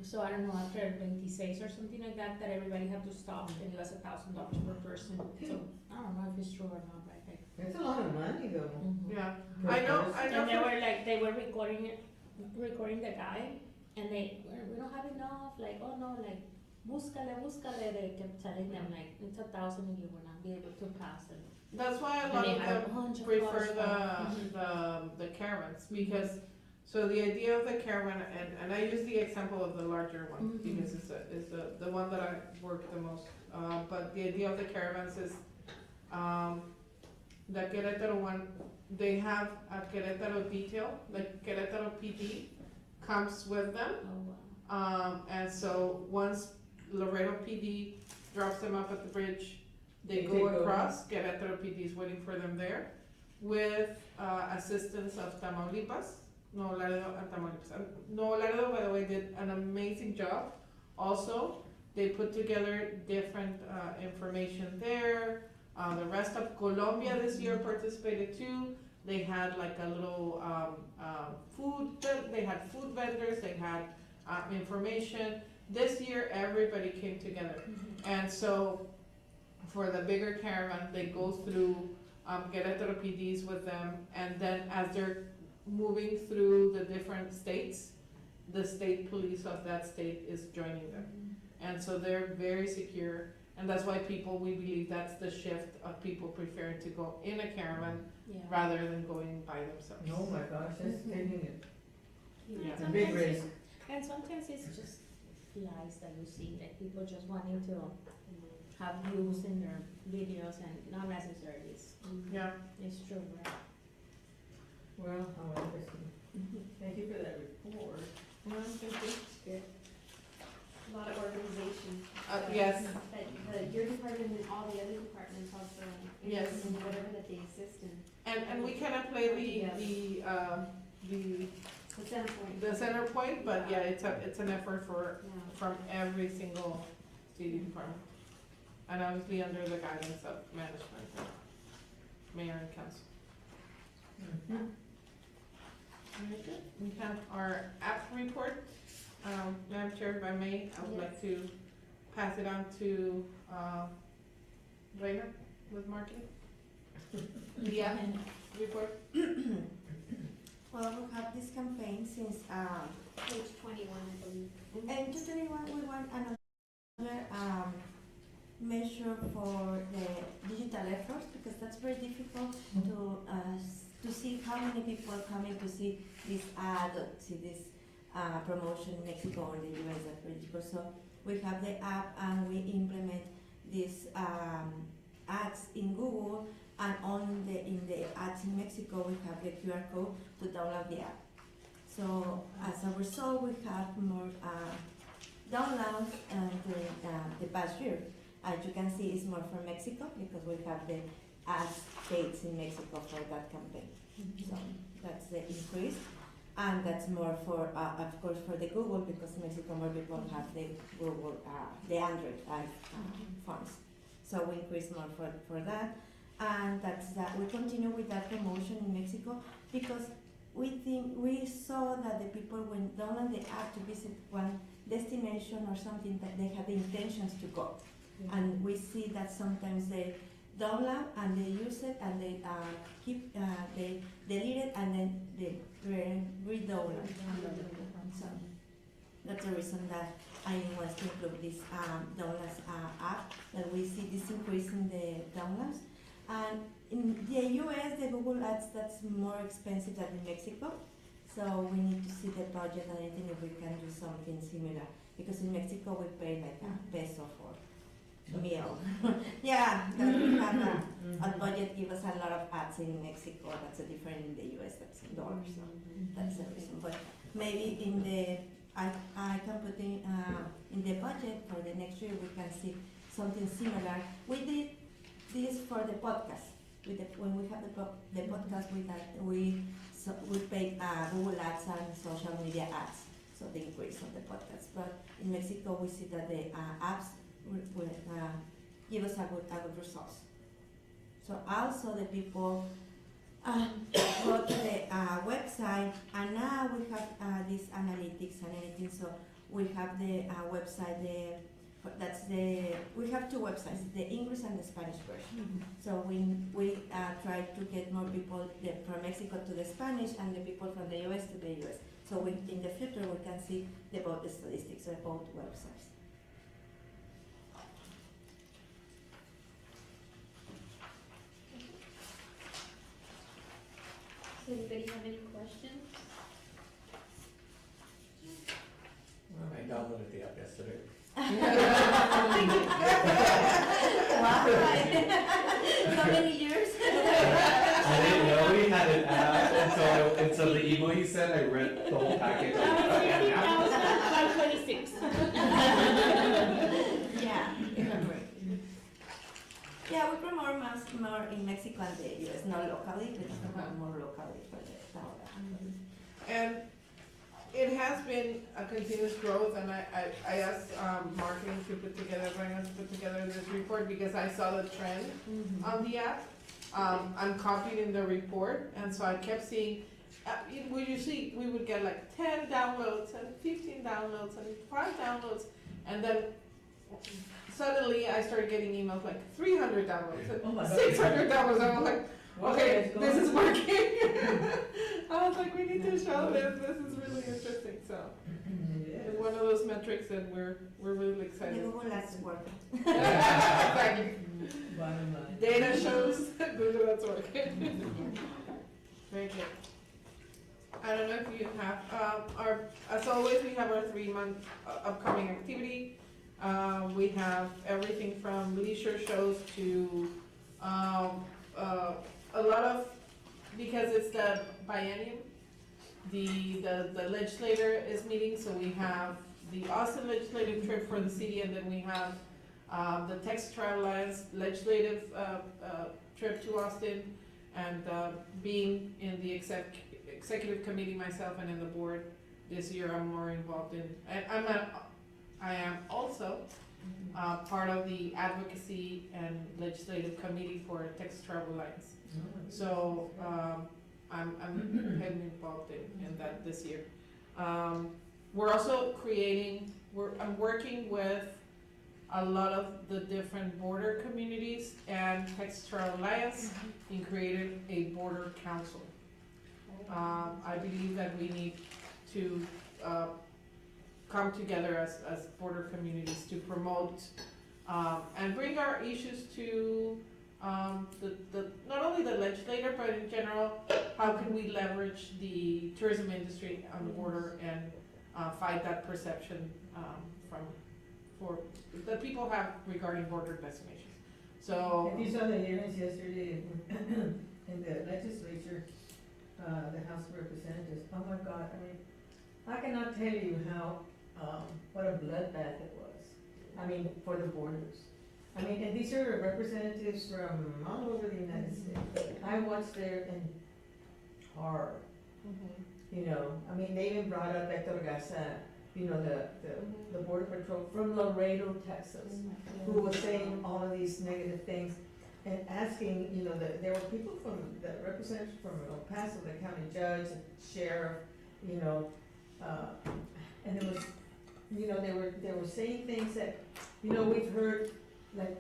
So I don't know, after 26 or something like that, that everybody had to stop, and it was $1,000 per person. So I don't know if it's true or not, but That's a lot of money though. Yeah. per I know. person. And they were recording the guy, and we don't have enough, like, oh no, like, búscale, they kept telling them, like, it's 1,000 and you will not be able to pass it. That's why a And lot they of had a them bunch of prefer cars. the caravans, because, so the idea of the caravan, and I use the example of the larger one, Mhm. because it's the one that I work the most, but the idea of the caravans is, the Querétaro one, they have a Querétaro detail, the Querétaro PD comes with them, Oh, wow. and so once Laredo PD drops them up at the bridge, they They go take over. across, Querétaro PD is waiting for them there, with assistance of Tamaulipas, Nuevo Laredo and Tamaulipas. And Nuevo Laredo, by the way, did an amazing job. Also, they put together different information there. The rest of Colombia this year participated too. They had like a little they had food vendors, they had information. This year, everybody came together. And so, for the bigger caravan, they go through Querétaro PDs with them, and then as they're moving through the different states, the state police of that state is joining them. And so they're very secure, and that's why we believe that's the shift of people preferring to go in a caravan Yeah. rather than going by themselves. Oh my gosh, that's taking it. Yeah. It's a big risk. And sometimes it's just lies that you see, like people just wanting to have views in their videos and not necessarily Yeah. it's true, right? Well, how interesting. Thank you for that report. Well, thank you. Good. A lot of organization. Yes. Your department and all the other departments also. Yes. And whatever that they exist in. And we cannot play the The center point. the center point, but yeah, it's an effort Yeah. from every single city department. And obviously under the guidance of management, and mayor and council. Very good. We have our app report. Madam Chair, if I may, I would like to pass it on to, Reina with marketing. The app report. Well, we have this campaign since, Page 21, I believe. in 2021, we want another measure for the digital efforts, because that's very difficult to see how many people are coming to see this ad, or see this promotion in Mexico or the US. That's very difficult. So we have the app, and we implement these ads in Google, and in the ads in Mexico we have the QR code to download the app. So as a result, we have more downloads during the past year. As you can see, it's more for Mexico, because we have the ad states in Mexico for that campaign. So that's the increase, and that's more for, of course, for the Google, because Mexico more people have the Google, the Android phones. So we increase more for that, and that's that. We continue with that promotion in Mexico, because we saw that the people, when download the app to visit one destination or something, that they have the intentions to go. And we see that sometimes they download and they use it and they they delete it and then they re-download. So that's the reason that I want to include this downloads app, that we see this increase in the downloads. And in the US, the Google Ads, that's more expensive than in Mexico. So we need to see the budget and I think if we can do something similar. Because in Mexico we pay like $1 for meal. Yeah, that we have a budget give us a lot of ads in Mexico. That's a different in the US, that's in dollars. So that's the reason. But maybe in the I can put in the budget for the next year we can see something similar. We did this for the podcast. When we have the podcast, we paid Google Ads and social media ads, so the increase on the podcast. But in Mexico, we see that the apps will give us a good results. So also the people go to the website, and now we have this analytics and anything. So we have the website. We have two websites, the English and the Spanish version. So we try to get more people from Mexico to the Spanish and the people from the US to the US. So in the future we can see about the statistics of both websites. Does anybody have any questions? Well, I downloaded the app yesterday. Wow, how many years? I didn't know we had an app until the email you sent, I read the whole package. I was like, "Oh, yeah, 26. Yeah, yeah, we promote more in Mexico and the US, not locally, but promote more locally for the And it has been a continuous growth, and I asked marketing to put together, Brenda to put together this report because I saw the trend on the app. I'm copied in the report, and so I kept seeing, we would get like 10 downloads and 15 downloads and 5 downloads, and then suddenly I started getting emails like 300 downloads and 600 downloads, and I was like, okay, this is working. I was like, we need to show this is really interesting, so. It's one of those metrics that we're really The excited. Google Ads work. Exactly. Bottom line. Data shows Google Ads working. Very good. I don't know if you have, as always, we have our 3-month upcoming activity. We have everything from leisure shows to, a lot of, because it's the biennium, the legislator is meeting, so we have the Austin legislative trip for the city, and then we have the Texas Travel Alliance legislative trip to Austin, and being in the executive committee myself and in the board this year, I'm more involved in, and I am also part of the advocacy and legislative committee for Texas Travel Alliance. So I'm heavily involved in that this year. We're also I'm working with a lot of the different border communities and Texas Travel Alliance in creating a border council. I believe that we need to come together as border communities to promote and bring our issues to not only the legislator, but in general, how can we leverage the tourism industry on the border and fight that perception that people have regarding border destinations. So. If you saw the hearings yesterday in the legislature, the House of Representatives, oh my God, I mean, I cannot tell you how, what a bloodbath it was. I mean, for the borders. I mean, and these are representatives from all over the United States. I watched there in horror, you know. I mean, they even brought up Hector Garza, you know, the Border Patrol from Laredo, Texas, who was saying all of these negative things and asking, you know, there were people from, the representatives from El Paso, the county judge, sheriff, you know, and it was, you know, they were saying things that, you know, we've heard like,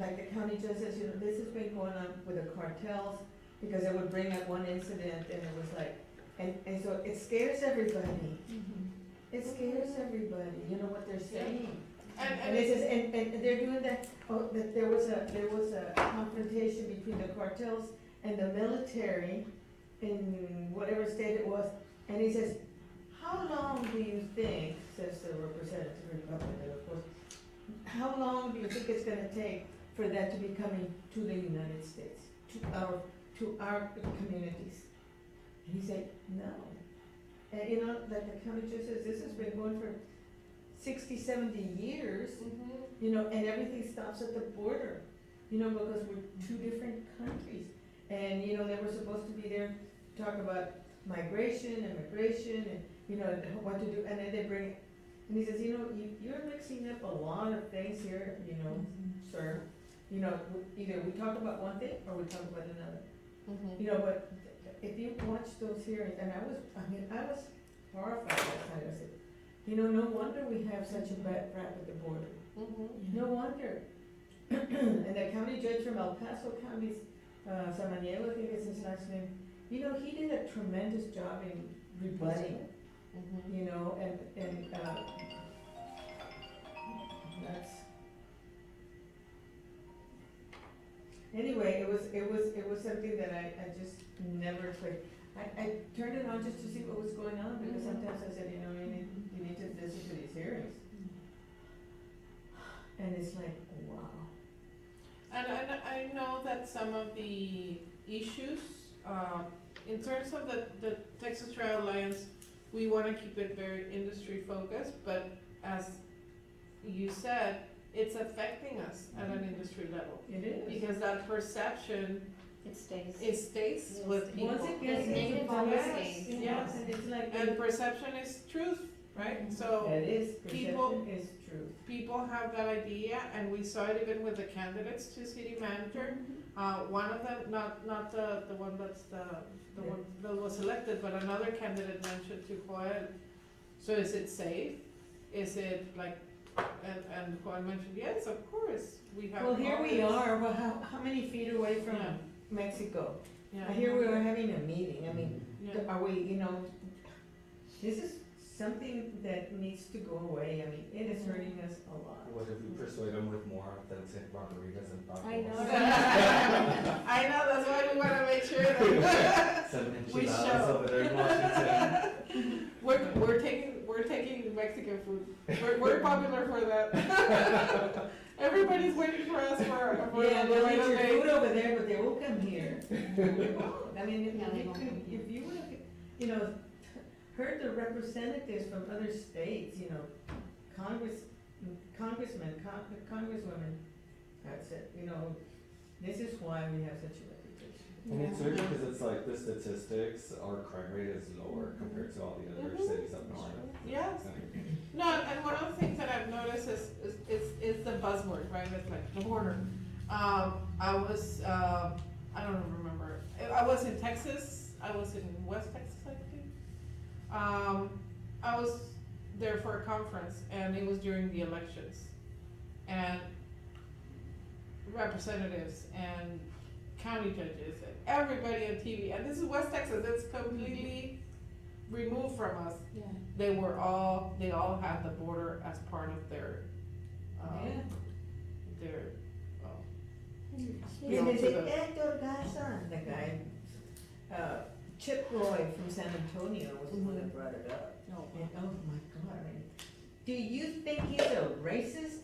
like the county judge says, this has been going on with the cartels, because they would bring up one incident and it was like, and so it scares everybody. It scares everybody, you know what they're saying. And it says, and they're doing that, that there was a confrontation between the cartels and the military in whatever state it was, and he says, how long do you think, says the representative Republican, of course, how long do you think it's gonna take for that to be coming to the United States, to our communities? And he said, no. And like the county judge says, this has been going for 60, 70 years, and everything stops at the border, because we're two different countries. And, they were supposed to be there to talk about migration, immigration, and, what to do, and then they bring it. And he says, you're mixing up a lot of things here, sir. Either we talk about one thing or we talk about another. But if you watch those hearings, and I was horrified last night. I said, no wonder we have such a bad rap at the border. No wonder. And the county judge from El Paso County, Samaniego, I think is his last name, he did a tremendous job in rebutting, and that's, anyway, it was something that I just never expected. I turned it on just to see what was going on, because sometimes I said, you need to listen to these hearings. And it's like, wow. And I know that some of the issues, in terms of the Texas Trail Alliance, we wanna keep it very industry focused, but as you said, it's affecting us at an industry level. It is. Because that perception, It stays. it stays with people. Once it gets It's negative into always that, stays. Yes. and it's like, And perception is truth, right? So it is, people- perception is true. people have that idea, and we saw it even with the candidates to city manager. One of them, not the one that's the one that was elected, but another candidate mentioned to Joel, so is it safe? Is it like, and Joel mentioned, yes, of course, we have. Well, here all we this- are, well, how many feet away from Yeah. Mexico? Yeah. Here we are having a meeting, I mean, Yeah. are we, this is something that needs to go away, I mean, it is hurting us a lot. What if we persuade them with more authentic margaritas and tacos? I know. I know, that's why we wanna make sure that Some We enchiladas show. over there in Washington. we're taking Mexican food. We're popular for that. Everybody's waiting for us for Yeah, they'll eat your day. food over there, but they won't come here. I mean, Yeah, they won't. if you would have, heard the representatives from other states, congressmen, congresswomen, that's it, this is why we have such a reputation. And it's weird because it's like the statistics, our crime rate is lower compared to all the other cities up north. Yes. No, and one of the things that I've noticed is the buzzword, right? It's like the border. I was, I don't remember. I was in Texas. I was in West Texas, I think. I was there for a conference, and it was during the elections. And representatives and county judges and everybody on TV, and this is West Texas. It's completely removed from us. Yeah. They all had the border as part of their, their, And they say, Hector Garza, the guy, Chip Roy from San Antonio was the one that brought it up. And, oh my God, I mean, do you think he's a racist?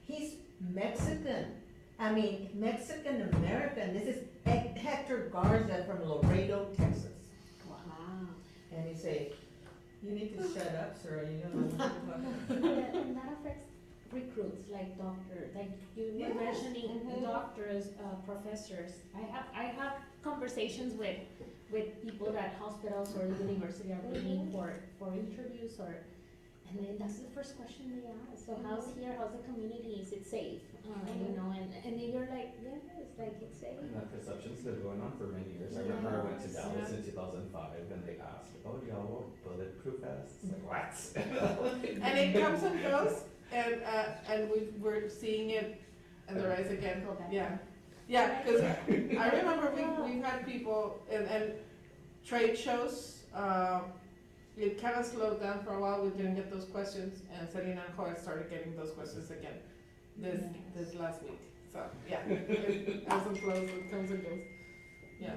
He's Mexican. I mean, Mexican American. This is Hector Garza from Laredo, Texas. Wow. And he say, you need to shut up, sir, you don't know what you're talking about. And that affects recruits, like doctor, like you Yes. were mentioning, doctors, professors. I have conversations with people at hospitals or university are waiting for interviews and then that's the first question they ask. So how's here? How's the community? Is it safe? And then you're like, yes, like it's safe. And that perception's been going on for many years. I remember I went to Dallas in 2005 and they asked, oh, do y'all want bulletproof vests? It's like, what? and it comes and goes, and we're seeing it and the rise again, Go back. yeah. Yeah, cause I remember we've had people, and trade shows, it kind of slowed down for a while, we didn't get those questions, and Selena and Joel started getting those questions again this last week, so, yeah. It ebbs and flows, it comes and goes, yeah.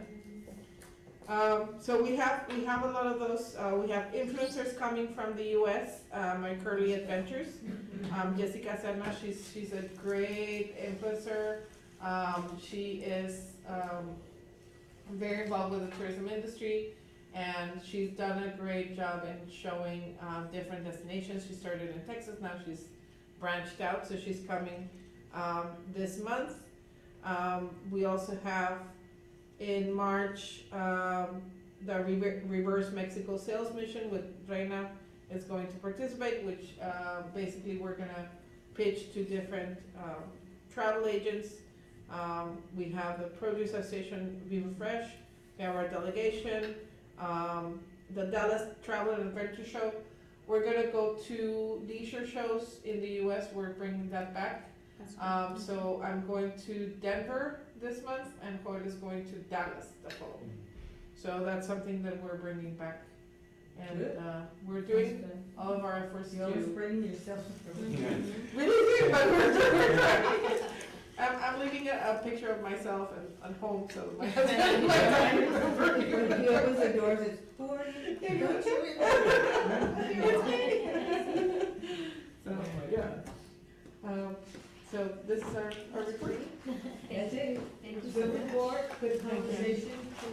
So we have a lot of those, we have influencers coming from the US, My Curly Adventures. Jessica Serna, she's a great influencer. She is, very involved with the tourism industry, and she's done a great job in showing, different destinations. She started in Texas, now she's branched out, so she's coming, this month. We also have in March, the Reverse Mexico Sales Mission with Reina is going to participate, which basically we're gonna pitch to different travel agents. We have the Produce Association Viva Fresh, we have our delegation, the Dallas Travel and Adventure Show. We're gonna go to leisure shows in the US, we're bringing that back. So I'm going to Denver this month, and Joel is going to Dallas the following. So that's something that we're bringing back, and we're doing all of our efforts You always to. bring yourself. Really do, but we're trying. I'm leaving a picture of myself and home, so my husband. When he opens the doors, it's, who are you? Don't you remember? So, yeah. So this is our report. That's it. Thank you so Good much. report, good conversation,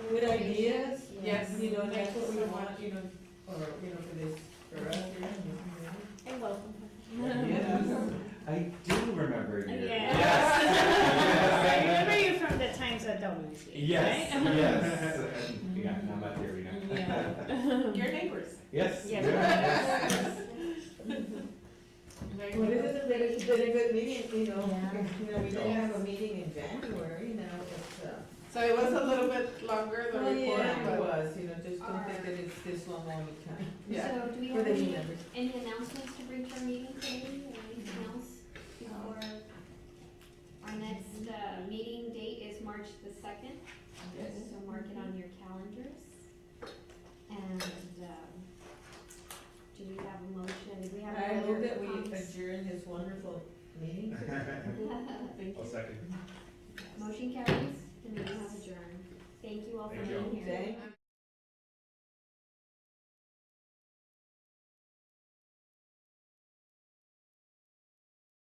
good ideas. Yes. You know, that's what we want, you know, for, you know, for this, for us here. And welcome. Yes, I do remember you. Yes. I remember you from the times at WC. Yes, right? yes. Yeah, now I'm at the arena. Yeah. Your neighbors. Yes. Yes. yes. Well, this has been a good meeting, you know, Yeah. you know, we didn't have a meeting in January, now it's, So it was a little bit longer, the well, report, yeah, it but was, you know, just don't think that it's this long all the time. yeah. So do we For have the any, members. any announcements to bring to our meeting today, or anything else before? Our next, meeting date is March the 2nd, so mark it on your calendars. And, do we have a motion? Do we have I any move other that we comments? adjourn this wonderful meeting. Thank I'll you. second. Motion carries, the meeting is adjourned. Thank you all for Thank you. being here. Thank